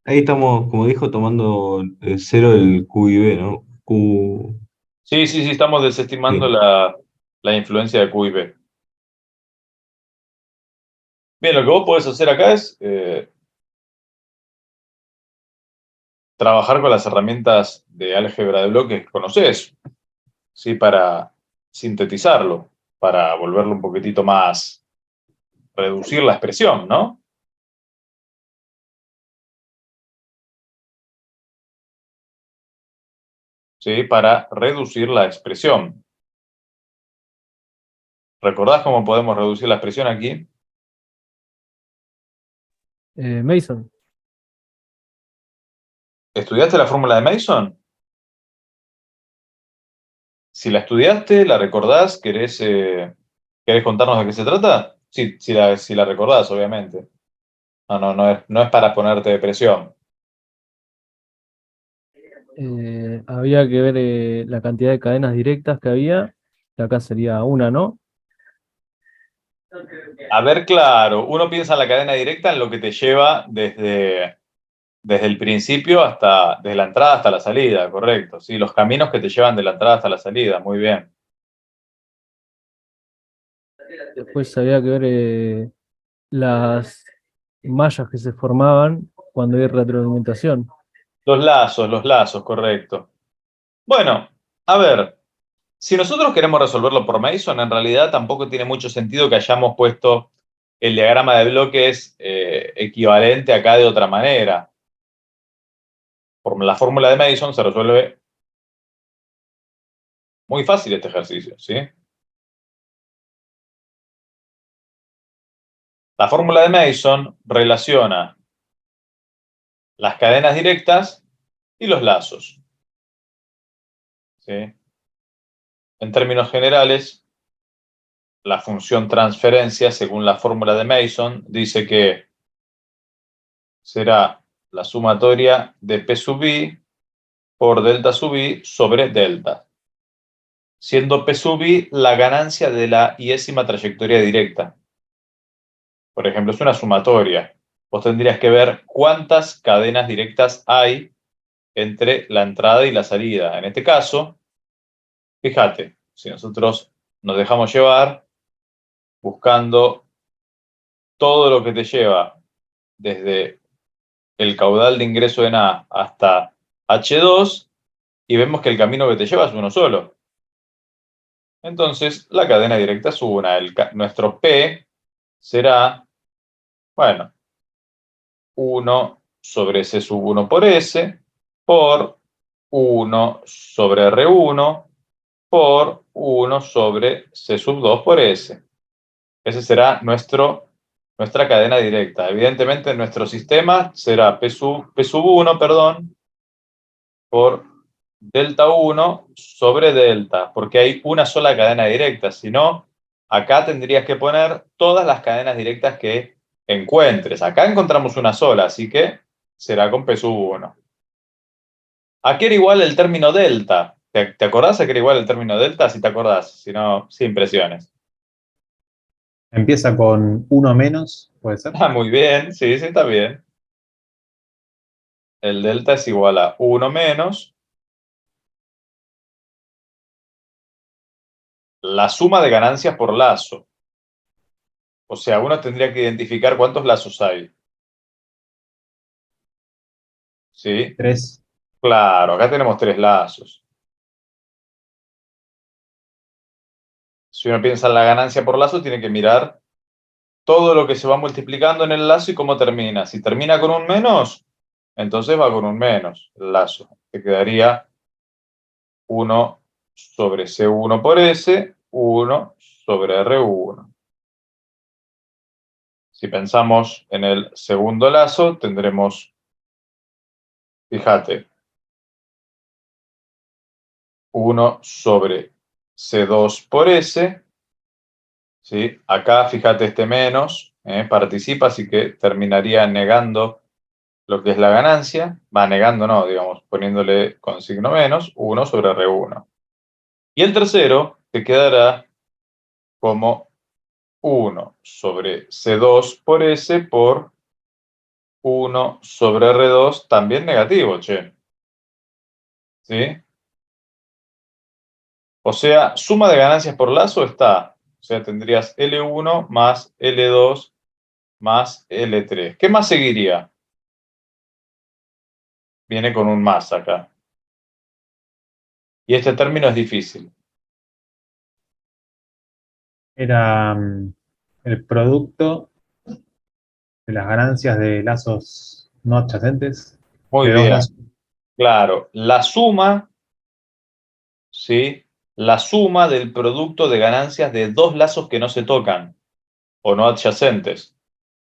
Ahí estamos, como dijo, tomando cero el Q y B, ¿no? Q, Sí, estamos desestimando sí. la influencia de Q y B. Bien, lo que vos podés hacer acá es trabajar con las herramientas de álgebra de bloques que conocés, ¿sí? Para sintetizarlo, para volverlo un poquitito más, reducir la expresión, ¿no? ¿Sí? Para reducir la expresión. ¿Recordás cómo podemos reducir la expresión aquí? Mason. ¿Estudiaste la fórmula de Mason? Si la estudiaste, la recordás, ¿querés contarnos de qué se trata? Sí, si la recordás, obviamente. No es para ponerte de presión. Había que ver la cantidad de cadenas directas que había, que acá sería una, ¿no? A ver, claro, uno piensa en la cadena directa en lo que te lleva desde el principio desde la entrada hasta la salida, correcto. Sí, los caminos que te llevan de la entrada hasta la salida, muy bien. Después había que ver las mallas que se formaban cuando hay retroalimentación. Los lazos, correcto. Bueno, a ver, si nosotros queremos resolverlo por Mason, en realidad tampoco tiene mucho sentido que hayamos puesto el diagrama de bloques equivalente acá de otra manera. Por la fórmula de Mason se resuelve muy fácil este ejercicio, ¿sí? La fórmula de Mason relaciona las cadenas directas y los lazos, ¿sí? En términos generales, la función transferencia, según la fórmula de Mason, dice que será la sumatoria de P sub i por delta sub i sobre delta, siendo P sub i la ganancia de la iésima trayectoria directa. Por ejemplo, es una sumatoria. Vos tendrías que ver cuántas cadenas directas hay entre la entrada y la salida. En este caso, fíjate, si nosotros nos dejamos llevar buscando todo lo que te lleva desde el caudal de ingreso en A hasta H2 y vemos que el camino que te lleva es uno solo. Entonces, la cadena directa es una. Nuestro P será, bueno, 1 sobre C sub 1 por S por 1 sobre R1 por 1 sobre C sub 2 por S. Ese será nuestra cadena directa. Evidentemente, nuestro sistema será P sub 1, perdón, por delta 1 sobre delta, porque hay una sola cadena directa. Si no, acá tendrías que poner todas las cadenas directas que encuentres. Acá encontramos una sola, así que será con P sub 1. ¿A qué era igual el término delta? ¿Te acordás a qué era igual el término delta? Si te acordás, si no, sin presiones. Empieza con uno menos, puede ser. Ah, muy bien, sí, está bien. el delta es igual a 1 menos la suma de ganancias por lazo. O sea, uno tendría que identificar cuántos lazos hay. ¿Sí? 3. Claro, acá tenemos 3 lazos. Si uno piensa en la ganancia por lazo, tiene que mirar todo lo que se va multiplicando en el lazo y cómo termina. Si termina con un menos, entonces va con un menos el lazo. Te quedaría 1 sobre C1 por S, 1 sobre R1. Si pensamos en el segundo lazo, tendremos, fíjate, 1 sobre C2 por S. ¿Sí? Acá, fíjate, este menos participa, así que terminaría negando lo que es la ganancia. Va negando, no, digamos, poniéndole con signo menos, 1 sobre R1. Y el tercero te quedará como 1 sobre C2 por S por 1 sobre R2, también negativo, che. ¿Sí? O sea, suma de ganancias por lazo está. O sea, tendrías L1 más L2 más L3. ¿Qué más seguiría? Viene con un más acá. Y este término es difícil. Era el producto de las ganancias de lazos no adyacentes. Muy De dos bien. lazos. Claro, la suma, ¿sí? La suma del producto de ganancias de dos lazos que no se tocan o no adyacentes.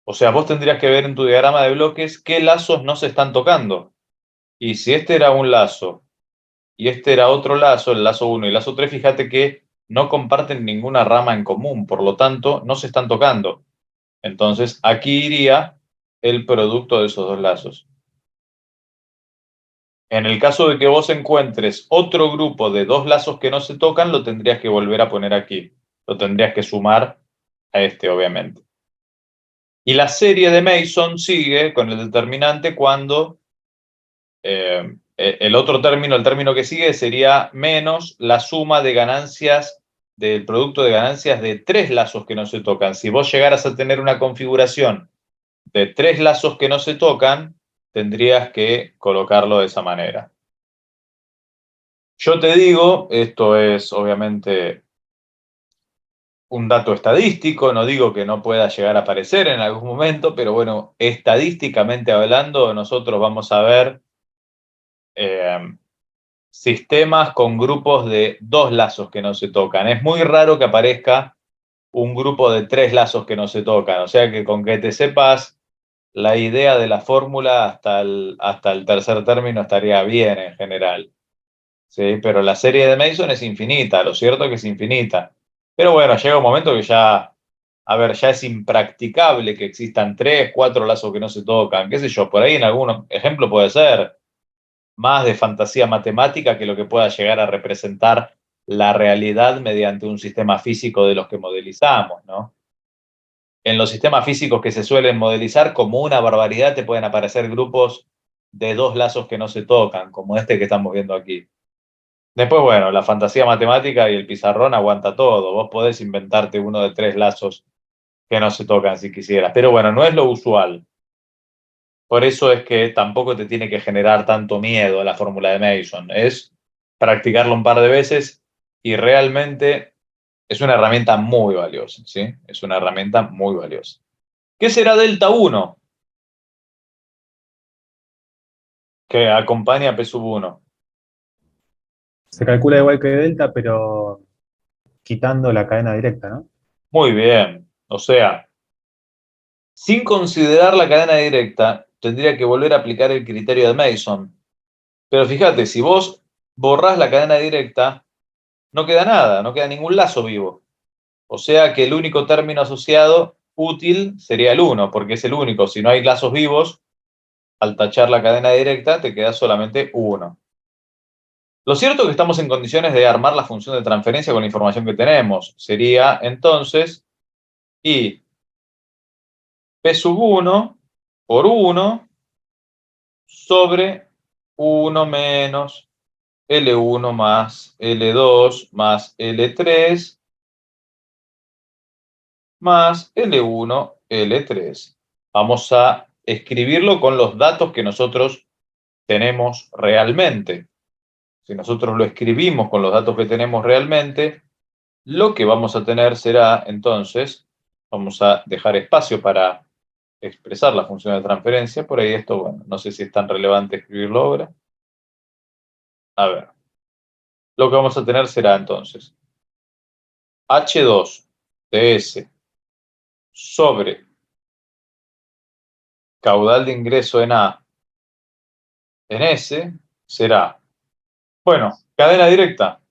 O sea, vos tendrías que ver en tu diagrama de bloques qué lazos no se están tocando. Y si este era un lazo y este era otro lazo, el lazo 1 y el lazo 3, fíjate que no comparten ninguna rama en común, por lo tanto, no se están tocando. Entonces, aquí iría el producto de esos dos lazos. En el caso de que vos encuentres otro grupo de dos lazos que no se tocan, lo tendrías que volver a poner aquí. Lo tendrías que sumar a este, obviamente. Y la serie de Mason sigue con el determinante cuando el otro término, el término que sigue, sería menos la suma de ganancias del producto de ganancias de tres lazos que no se tocan. Si vos llegaras a tener una configuración de tres lazos que no se tocan, tendrías que colocarlo de esa manera. Yo te digo, esto es obviamente un dato estadístico, no digo que no pueda llegar a aparecer en algún momento, pero bueno, estadísticamente hablando, nosotros vamos a ver sistemas con grupos de dos lazos que no se tocan. Es muy raro que aparezca un grupo de tres lazos que no se tocan, o sea que con que te sepas la idea de la fórmula hasta el tercer término estaría bien en general. ¿Sí? Pero la serie de Mason es infinita, lo cierto es que es infinita. Pero bueno, llega un momento que ya, a ver, ya es impracticable que existan 3, 4 lazos que no se tocan, qué sé yo, por ahí en algún ejemplo puede ser más de fantasía matemática que lo que pueda llegar a representar la realidad mediante un sistema físico de los que modelizamos, ¿no? En los sistemas físicos que se suelen modelizar, como una barbaridad, te pueden aparecer grupos de dos lazos que no se tocan, como este que estamos viendo aquí. Después, bueno, la fantasía matemática y el pizarrón aguanta todo. Vos podés inventarte uno de tres lazos que no se tocan si quisieras. Pero bueno, no es lo usual. Por eso es que tampoco te tiene que generar tanto miedo la fórmula de Mason. Es practicarlo un par de veces y realmente es una herramienta muy valiosa, ¿sí? Es una herramienta muy valiosa. ¿Qué será delta 1? Que acompaña a P sub 1. Se calcula igual que delta, pero quitando la cadena directa, ¿no? Muy bien. O sea, sin considerar la cadena directa, tendría que volver a aplicar el criterio de Mason. Pero fíjate, si vos borrás la cadena directa, no queda nada, no queda ningún lazo vivo. O sea que el único término asociado útil sería el 1, porque es el único. Si no hay lazos vivos, al tachar la cadena directa, te queda solamente 1. Lo cierto es que estamos en condiciones de armar la función de transferencia con la información que tenemos. Sería entonces I P sub 1 por 1 sobre 1 menos L1 más L2 más L3 más L1, L3. Vamos a escribirlo con los datos que nosotros tenemos realmente. Si nosotros lo escribimos con los datos que tenemos realmente, lo que vamos a tener será, entonces, vamos a dejar espacio para expresar la función de transferencia. Por ahí esto, bueno, no sé si es tan relevante escribirlo ahora. A ver. Lo que vamos a tener será, entonces, H2 de S sobre caudal de ingreso en A en S será, bueno, cadena directa.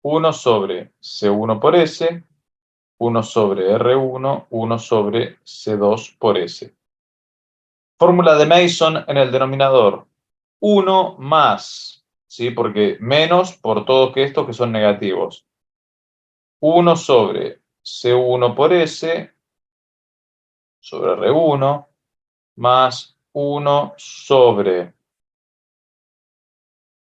1 sobre C1 por S, 1 sobre R1, 1 sobre C2 por S. Fórmula de Mason en el denominador. 1 más, ¿sí? Porque menos por todos estos que son negativos. 1 sobre C1 por S sobre R1 más 1 sobre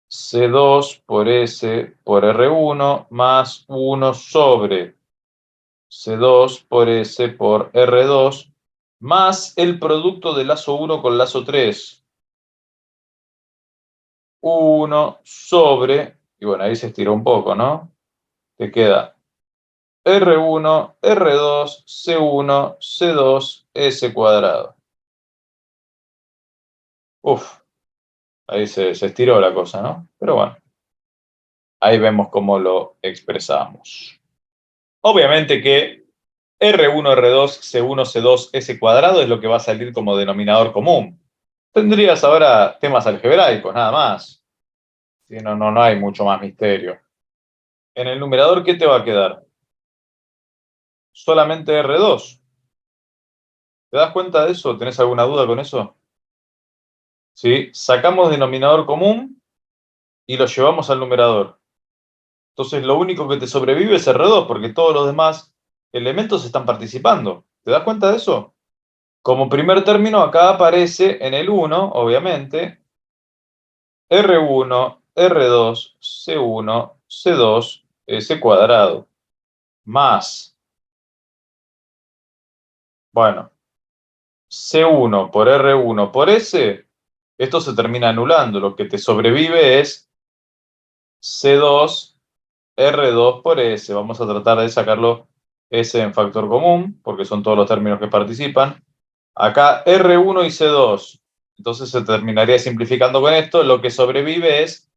C2 por S por R1 más 1 sobre C2 por S por R2 más el producto de lazo 1 con lazo 3. 1 sobre, y bueno, ahí se estiró un poco, ¿no? Te queda R1, R2, C1, C2, S cuadrado. Uf, ahí se estiró la cosa, ¿no? Pero bueno, ahí vemos cómo lo expresamos. Obviamente que R1, R2, C1, C2, S cuadrado es lo que va a salir como denominador común. Tendrías ahora temas algebraicos, nada más. ¿Sí? No hay mucho más misterio. En el numerador, ¿qué te va a quedar? Solamente R2. ¿Te das cuenta de eso? ¿Tenés alguna duda con eso? ¿Sí? Sacamos denominador común y lo llevamos al numerador. Entonces lo único que te sobrevive es R2 porque todos los demás elementos están participando. ¿Te das cuenta de eso? Como primer término acá aparece en el 1, obviamente, R1, R2, C1, C2, S cuadrado, más, bueno, C1 por R1 por S, esto se termina anulando. Lo que te sobrevive es C2, R2 por S. Vamos a tratar de sacarlo S en factor común, porque son todos los términos que participan. Acá R1 y C2. Entonces se terminaría simplificando con esto. Lo que sobrevive es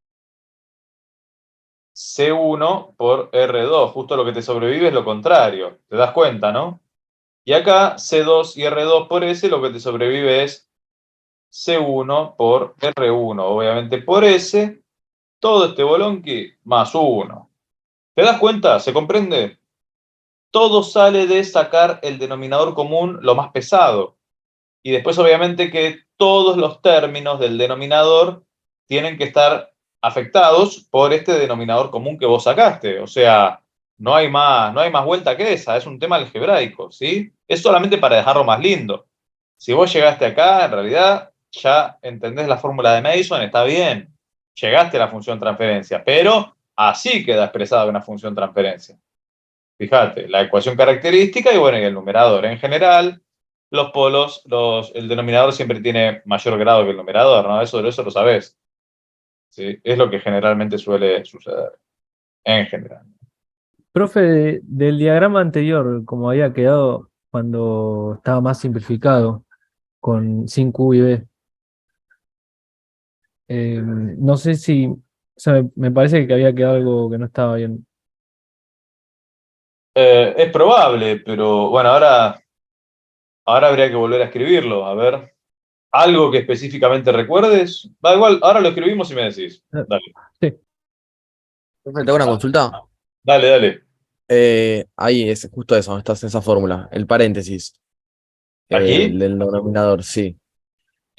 C1 por R2. Justo lo que te sobrevive es lo contrario. ¿Te das cuenta, no? Y acá C2 y R2 por S, lo que te sobrevive es C1 por R1. Obviamente por S, todo este bolonqui más 1. ¿Te das cuenta? ¿Se comprende? Todo sale de sacar el denominador común lo más pesado. Y después, obviamente, que todos los términos del denominador tienen que estar afectados por este denominador común que vos sacaste. O sea, no hay más vuelta que esa. Es un tema algebraico, ¿sí? Es solamente para dejarlo más lindo. Si vos llegaste acá, en realidad, ya entendés la fórmula de Mason, está bien. Llegaste a la función transferencia, pero así queda expresada una función transferencia. Fíjate, la ecuación característica y bueno, y el numerador. En general, los polos, el denominador siempre tiene mayor grado que el numerador, ¿no? Eso lo sabés. ¿Sí? Es lo que generalmente suele suceder. En general. Profe, del diagrama anterior, como había quedado cuando estaba más simplificado, sin Q y B, no sé si, o sea, me parece que había quedado algo que no estaba bien. Es probable, pero bueno, ahora habría que volver a escribirlo. A ver, algo que específicamente recuerdes. Da igual, ahora lo escribimos y me decís. Dale. Sí. Profe, tengo una consulta. Dale. Ahí es justo eso, estás en esa fórmula, el paréntesis ¿Aquí? del denominador, sí.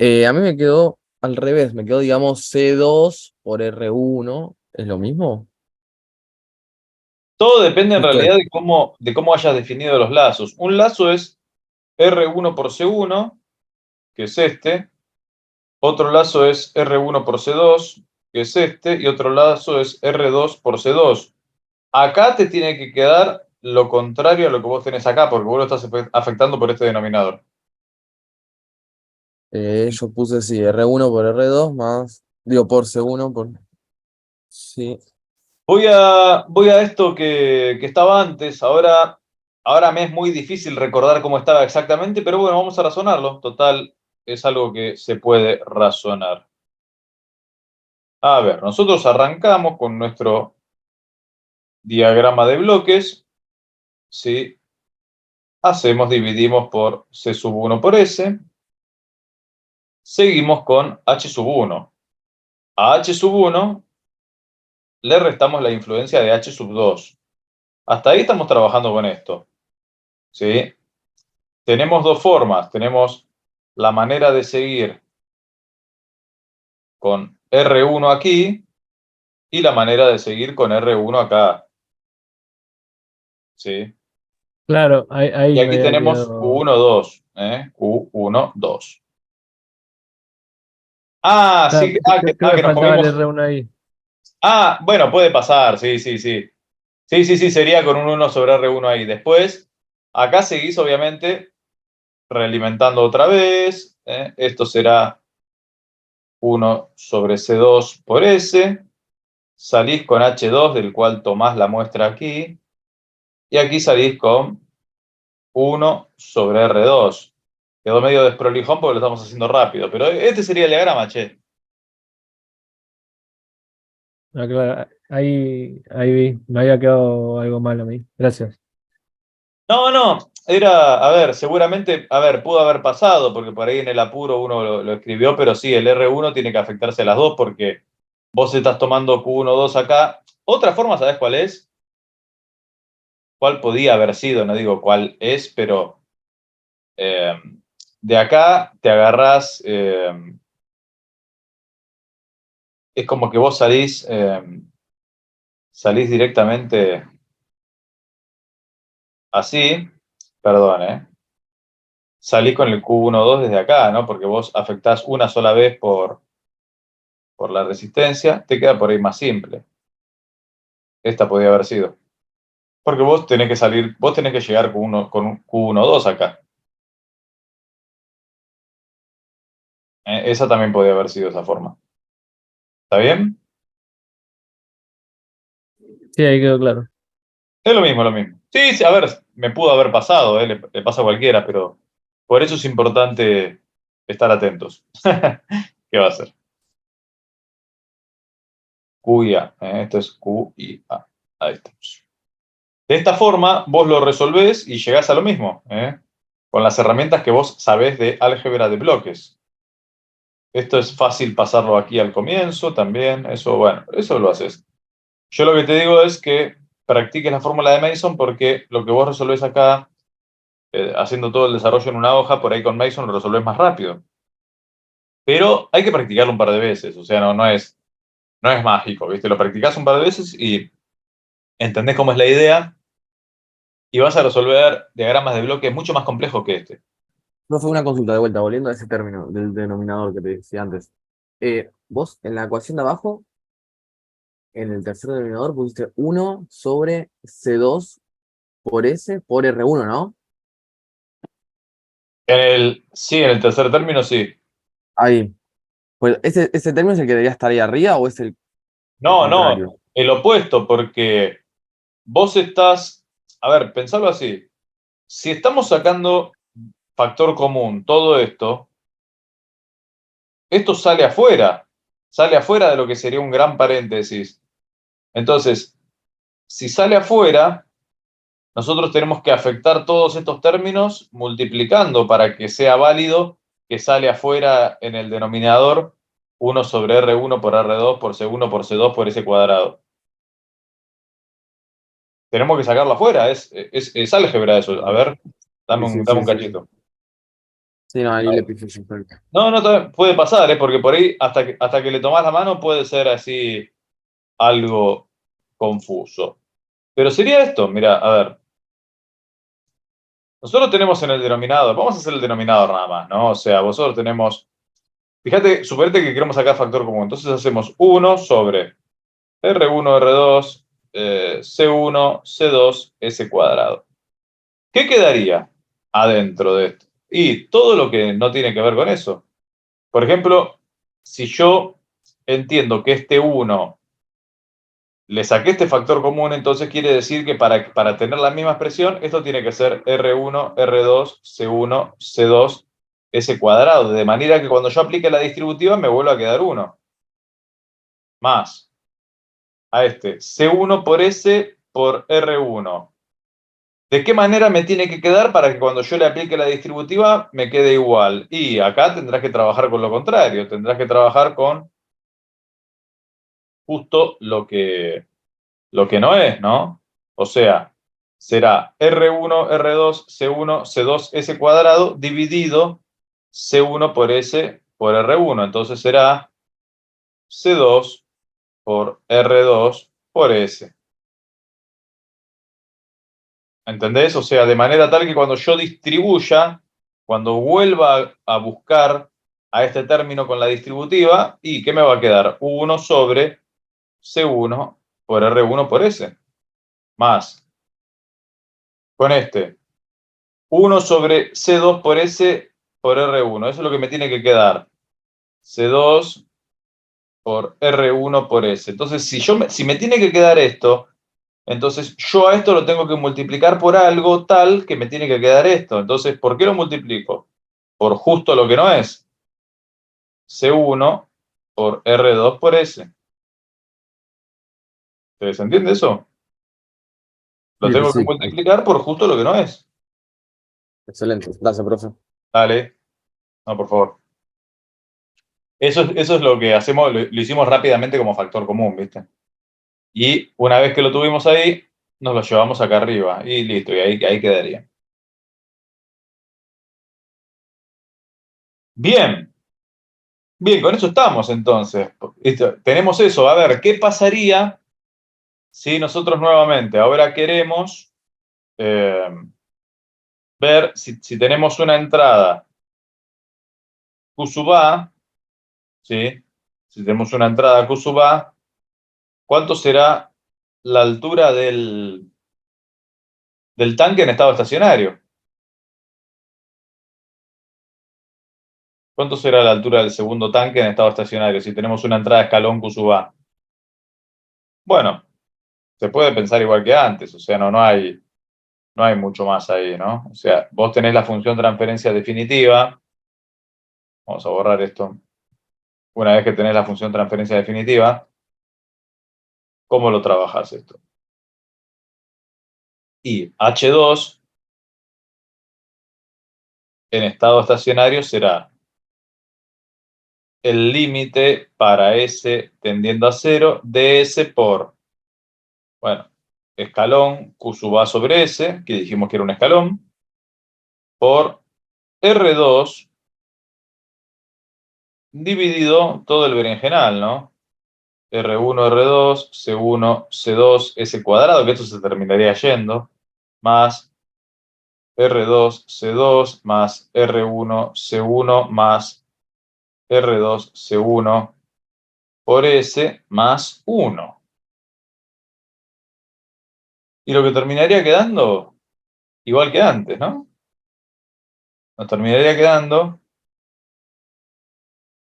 A mí me quedó al revés, me quedó, digamos, C2 por R1, ¿es lo mismo? Todo depende en Justo realidad eso. de cómo hayas definido los lazos. Un lazo es R1 por C1 que es este. Otro lazo es R1 por C2, que es este. Y otro lazo es R2 por C2. Acá te tiene que quedar lo contrario a lo que vos tenés acá, porque vos lo estás afectando por este denominador. Yo puse sí, R1 por R2 más, digo, por C1 por... Sí. Voy a esto que estaba antes. Ahora me es muy difícil recordar cómo estaba exactamente, pero bueno, vamos a razonarlo. Total, es algo que se puede razonar. A ver, nosotros arrancamos con nuestro diagrama de bloques. ¿Sí? Dividimos por C sub 1 por S. Seguimos con H sub 1. A H sub 1 le restamos la influencia de H sub 2. Hasta ahí estamos trabajando con esto. ¿Sí? Tenemos dos formas. Tenemos la manera de seguir con R1 aquí y la manera de seguir con R1 acá. ¿Sí? Claro, ahí Y me aquí había tenemos quedado. Q1, 2. Q1, 2. Ah, Claro, sí, creo que que nos faltaba el comimos. R1 ahí. Ah, bueno, puede pasar, sí. Sí, sería con un 1 sobre R1 ahí. Después, acá seguís, obviamente, realimentando otra vez. Esto será 1 sobre C2 por S. Salís con H2, del cual tomás la muestra aquí. Y aquí salís con 1 sobre R2. Quedó medio desprolijón porque lo estamos haciendo rápido. Pero este sería el diagrama, che. Ah, claro, ahí vi, me había quedado algo mal a mí. Gracias. No, era, a ver, seguramente, a ver, pudo haber pasado, porque por ahí en el apuro uno lo escribió, pero sí, el R1 tiene que afectarse a las dos, porque vos estás tomando Q1, 2 acá. Otra forma, ¿sabés cuál es? ¿Cuál podía haber sido? No digo cuál es, pero de acá te agarrás, es como que vos salís directamente así, perdón, salís con el Q1, 2 desde acá, ¿no? Porque vos afectás una sola vez por la resistencia, te queda por ahí más simple. Esta podría haber sido. Porque vos tenés que salir, vos tenés que llegar con un Q1, 2 acá. Esa también podría haber sido esa forma. ¿Está bien? Sí, ahí quedó claro. Es lo mismo, lo mismo. Sí, a ver, me pudo haber pasado, le pasa a cualquiera, pero por eso es importante estar atentos. ¿Qué va a hacer? Q y A. Esto es Q y A. Ahí estamos. De esta forma, vos lo resolvés y llegás a lo mismo, con las herramientas que vos sabés de álgebra de bloques. Esto es fácil pasarlo aquí al comienzo también. Eso, bueno, eso lo haces. Yo lo que te digo es que practiques la fórmula de Mason porque lo que vos resolvés acá, haciendo todo el desarrollo en una hoja, por ahí con Mason lo resolvés más rápido. Pero hay que practicarlo un par de veces. O sea, no es mágico, ¿viste? Lo practicás un par de veces y entendés cómo es la idea y vas a resolver diagramas de bloques mucho más complejos que este. Profe, una consulta de vuelta, volviendo a ese término del denominador que te decía antes. Vos en la ecuación de abajo, en el tercer denominador, pusiste 1 sobre C2 por S por R1, ¿no? Sí, en el tercer término sí. Ahí. Pues, ¿ese término es el que debería estar ahí arriba o es el No, contrario? el opuesto, porque vos estás, a ver, pensalo así. Si estamos sacando factor común, todo esto sale afuera de lo que sería un gran paréntesis. Entonces, si sale afuera, nosotros tenemos que afectar todos estos términos multiplicando para que sea válido que sale afuera en el denominador 1 sobre R1 por R2 por C1 por C2 por S cuadrado. Tenemos que sacarlo afuera, es álgebra eso. A ver, dame Sí, un cachito. Sí, no, ahí le puse yo. No, puede pasar, porque por ahí hasta que le tomás la mano puede ser así algo confuso. Pero sería esto, mira, a ver. nosotros tenemos en el denominador, vamos a hacer el denominador nada más, ¿no? O sea, vosotros tenemos, fíjate, suponete que queremos sacar factor común, entonces hacemos 1 sobre R1, R2, C1, C2, S cuadrado. ¿Qué quedaría adentro de esto? Y todo lo que no tiene que ver con eso. Por ejemplo, si yo entiendo que este 1 le saqué este factor común, entonces quiere decir que para tener la misma expresión, esto tiene que ser R1, R2, C1, C2, S cuadrado, de manera que cuando yo aplique la distributiva me vuelva a quedar 1. Más a este C1 por S por R1. ¿De qué manera me tiene que quedar para que cuando yo le aplique la distributiva me quede igual? Y acá tendrás que trabajar con lo contrario, tendrás que trabajar con justo lo que no es, ¿no? O sea, será R1, R2, C1, C2, S cuadrado dividido C1 por S por R1. Entonces será C2 por R2 por S. ¿Entendés? O sea, de manera tal que cuando yo distribuya, cuando vuelva a buscar a este término con la distributiva, ¿y qué me va a quedar? 1 sobre C1 por R1 por S. Más, con este, 1 sobre C2 por S por R1. Eso es lo que me tiene que quedar. C2 por R1 por S. Entonces, si me tiene que quedar esto, entonces yo a esto lo tengo que multiplicar por algo tal que me tiene que quedar esto. Entonces, ¿por qué lo multiplico? Por justo lo que no es. C1 por R2 por S. ¿Se entiende eso? Lo Sí, sí, tengo que sí. multiplicar por justo lo que no es. Excelente. Gracias, profe. Dale. No, por favor. Eso es lo que hacemos, lo hicimos rápidamente como factor común, ¿viste? Y una vez que lo tuvimos ahí, nos lo llevamos acá arriba y listo, y ahí quedaría. Bien. Bien, con eso estamos entonces. Tenemos eso. A ver, ¿qué pasaría si nosotros nuevamente ahora queremos ver si tenemos una entrada Q sub A, ¿sí? Si tenemos una entrada Q sub A, ¿cuánto será la altura del tanque en estado estacionario? ¿Cuánto será la altura del segundo tanque en estado estacionario si tenemos una entrada escalón Q sub A? Bueno, se puede pensar igual que antes, o sea, no hay mucho más ahí, ¿no? O sea, vos tenés la función transferencia definitiva. Vamos a borrar esto. Una vez que tenés la función transferencia definitiva, ¿cómo lo trabajas esto? Y H2 en estado estacionario será el límite para S tendiendo a 0 de S por, bueno, escalón Q sub A sobre S, que dijimos que era un escalón, por R2 dividido todo el berenjenal, ¿no? R1, R2, C1, C2, S cuadrado, que esto se terminaría yendo, más R2, C2, más R1, C1, más R2, C1 por S, más 1. Y lo que terminaría quedando, igual que antes, ¿no? Nos terminaría quedando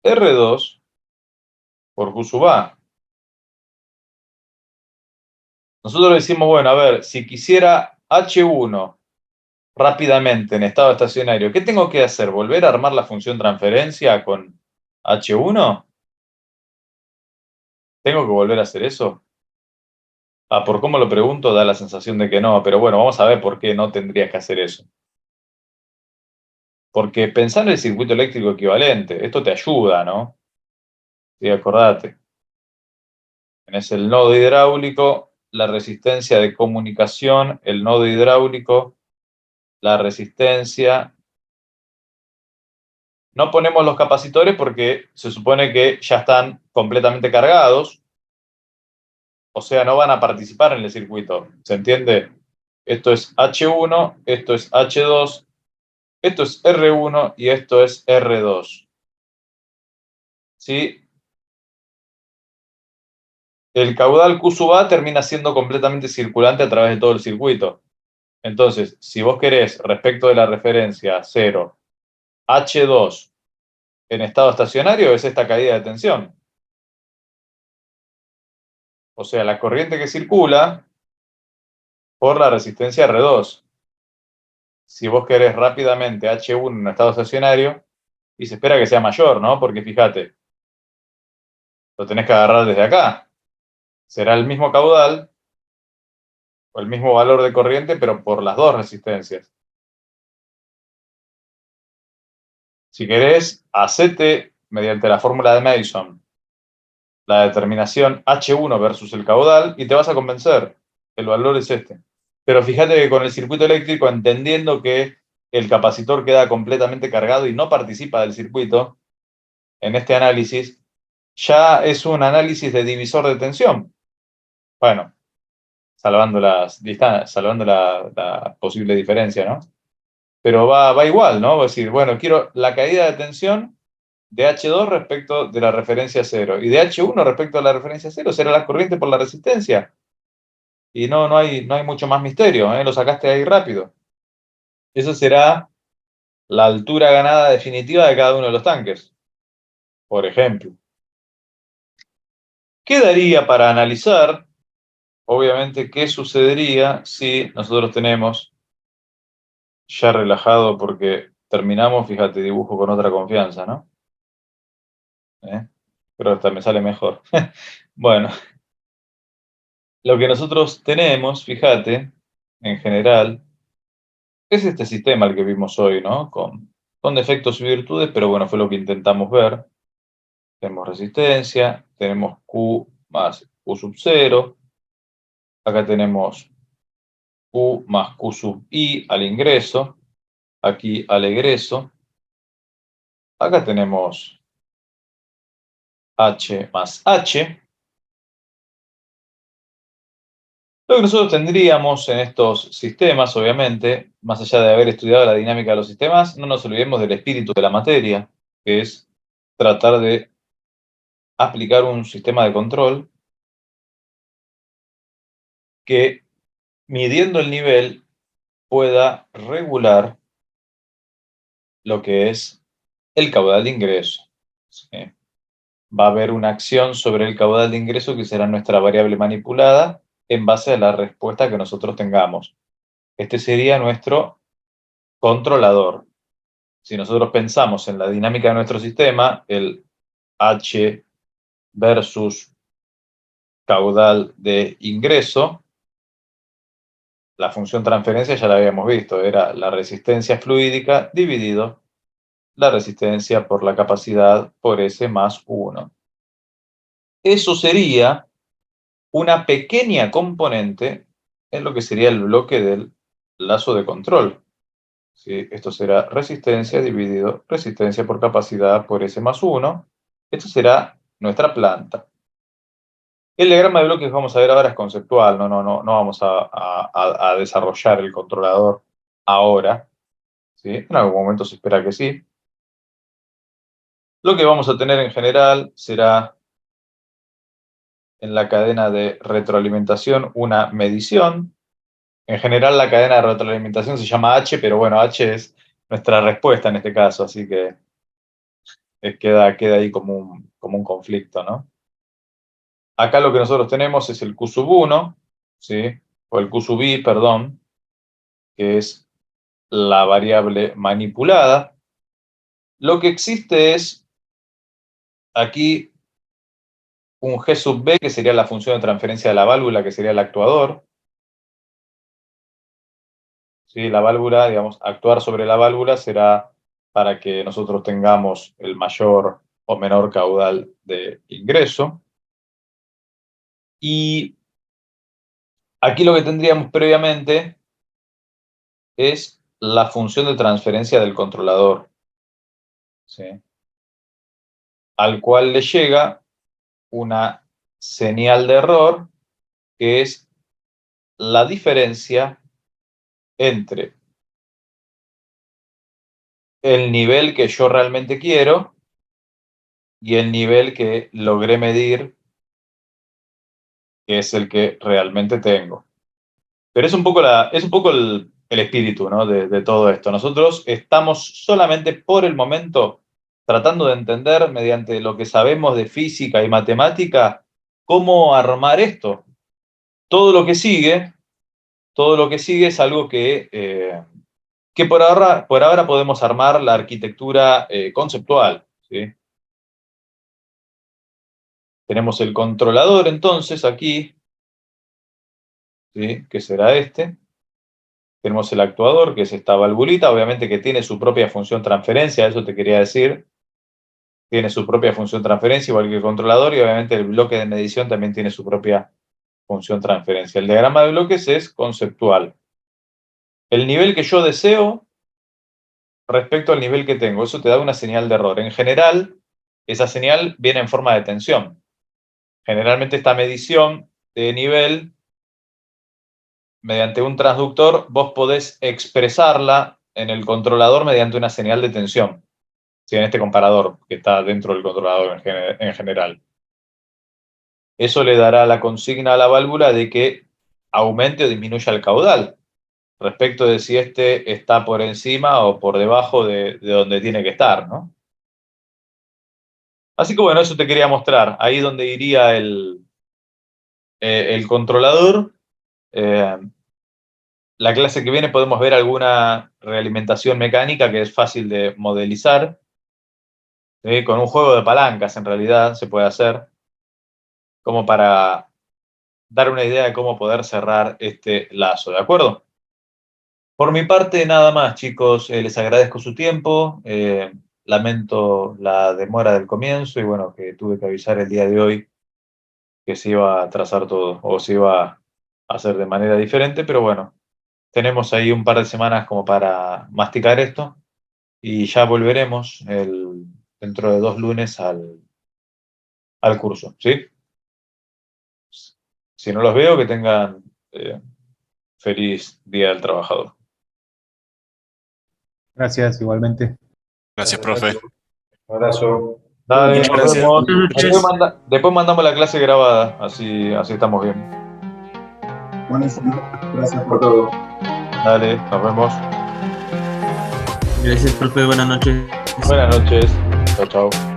R2 por Q sub A. Nosotros decimos, bueno, a ver, si quisiera H1 rápidamente en estado estacionario, ¿qué tengo que hacer? ¿Volver a armar la función transferencia con H1? ¿Tengo que volver a hacer eso? Por cómo lo pregunto da la sensación de que no, pero bueno, vamos a ver por qué no tendrías que hacer eso. Porque pensar en el circuito eléctrico equivalente, esto te ayuda, ¿no? Sí, acordate. Tenés el nodo hidráulico, la resistencia de comunicación, el nodo hidráulico, la resistencia. No ponemos los capacitores porque se supone que ya están completamente cargados, o sea, no van a participar en el circuito, ¿se entiende? Esto es H1, esto es H2, esto es R1 y esto es R2. ¿Sí? El caudal Q sub A termina siendo completamente circulante a través de todo el circuito. Entonces, si vos querés, respecto de la referencia 0, H2 en estado estacionario, es esta caída de tensión. O sea, la corriente que circula por la resistencia R2. Si vos querés rápidamente H1 en estado estacionario, y se espera que sea mayor, ¿no? Porque fíjate, lo tenés que agarrar desde acá. Será el mismo caudal o el mismo valor de corriente, pero por las dos resistencias. Si querés, hacete mediante la fórmula de Mason la determinación H1 versus el caudal y te vas a convencer. El valor es este. Pero fíjate que con el circuito eléctrico, entendiendo que el capacitor queda completamente cargado y no participa del circuito, en este análisis, ya es un análisis de divisor de tensión. Bueno, salvando las distancias, salvando la posible diferencia, ¿no? Pero va igual, ¿no? Va a decir, bueno, quiero la caída de tensión de H2 respecto de la referencia 0 y de H1 respecto a la referencia 0, será la corriente por la resistencia. Y no hay mucho más misterio, ¿eh? Lo sacaste ahí rápido. Eso será la altura ganada definitiva de cada uno de los tanques, por ejemplo. Quedaría para analizar, obviamente, qué sucedería si nosotros tenemos ya relajado, porque terminamos, fíjate, dibujo con otra confianza, ¿no? Pero hasta me sale mejor. Bueno, lo que nosotros tenemos, fíjate, en general, es este sistema el que vimos hoy, ¿no? Con defectos y virtudes, pero bueno, fue lo que intentamos ver. Tenemos resistencia, tenemos Q más Q sub 0. Acá tenemos Q más Q sub I al ingreso. Aquí al egreso. Acá tenemos H más H. Lo que nosotros tendríamos en estos sistemas, obviamente, más allá de haber estudiado la dinámica de los sistemas, no nos olvidemos del espíritu de la materia, que es tratar de aplicar un sistema de control que, midiendo el nivel, pueda regular lo que es el caudal de ingreso. ¿Sí? Va a haber una acción sobre el caudal de ingreso que será nuestra variable manipulada en base a la respuesta que nosotros tengamos. Este sería nuestro controlador. Si nosotros pensamos en la dinámica de nuestro sistema, el H versus caudal de ingreso, la función transferencia ya la habíamos visto, era la resistencia fluídica dividido la resistencia por la capacidad por S más 1. Eso sería una pequeña componente en lo que sería el bloque del lazo de control. ¿Sí? Esto será resistencia dividido resistencia por capacidad por S más 1. Esto será nuestra planta. El diagrama de bloques que vamos a ver ahora es conceptual, no vamos a desarrollar el controlador ahora. ¿Sí? En algún momento se espera que sí. Lo que vamos a tener en general será en la cadena de retroalimentación una medición. En general la cadena de retroalimentación se llama H, pero bueno, H es nuestra respuesta en este caso, así que queda ahí como un conflicto, ¿no? Acá lo que nosotros tenemos es el Q sub 1, ¿sí? O el Q sub I, perdón, que es la variable manipulada. Lo que existe es aquí un G sub B, que sería la función de transferencia de la válvula, que sería el actuador. ¿Sí? La válvula, digamos, actuar sobre la válvula será para que nosotros tengamos el mayor o menor caudal de ingreso. Y aquí lo que tendríamos previamente es la función de transferencia del controlador, ¿sí? Al cual le llega una señal de error, que es la diferencia entre el nivel que yo realmente quiero y el nivel que logré medir, que es el que realmente tengo. Pero es un poco, el espíritu, ¿no? de todo esto. Nosotros estamos solamente por el momento tratando de entender, mediante lo que sabemos de física y matemática, cómo armar esto. Todo lo que sigue es algo que por ahora podemos armar la arquitectura conceptual, ¿sí? Tenemos el controlador entonces aquí, ¿sí? Que será este. Tenemos el actuador, que es esta valvulita, obviamente que tiene su propia función transferencia, eso te quería decir. Tiene su propia función transferencia, igual que el controlador, y obviamente el bloque de medición también tiene su propia función transferencia. El diagrama de bloques es conceptual. El nivel que yo deseo respecto al nivel que tengo, eso te da una señal de error. En general, esa señal viene en forma de tensión. Generalmente esta medición de nivel, mediante un transductor, vos podés expresarla en el controlador mediante una señal de tensión. ¿Sí? En este comparador que está dentro del controlador en general. Eso le dará la consigna a la válvula de que aumente o disminuya el caudal, respecto de si este está por encima o por debajo de donde tiene que estar, ¿no? Así que bueno, eso te quería mostrar. Ahí donde iría el controlador. La clase que viene podemos ver alguna realimentación mecánica que es fácil de modelizar. Con un juego de palancas, en realidad, se puede hacer. Como para dar una idea de cómo poder cerrar este lazo, ¿de acuerdo? Por mi parte, nada más, chicos. Les agradezco su tiempo. Lamento la demora del comienzo y bueno, que tuve que avisar el día de hoy que se iba a trazar todo o se iba a hacer de manera diferente, pero bueno, tenemos ahí un par de semanas como para masticar esto y ya volveremos dentro de 2 lunes al curso, ¿sí? Si no los veo, que tengan feliz Día del Trabajador. Gracias, igualmente. Gracias, profe. Un abrazo. Dale, nos Gracias. vemos. Buenas noches. Después mandamos la clase grabada, así estamos bien. Buenísimo. Gracias por todo. Dale, nos vemos. Gracias, profe. Buenas noches. Buenas noches. Chao, chao.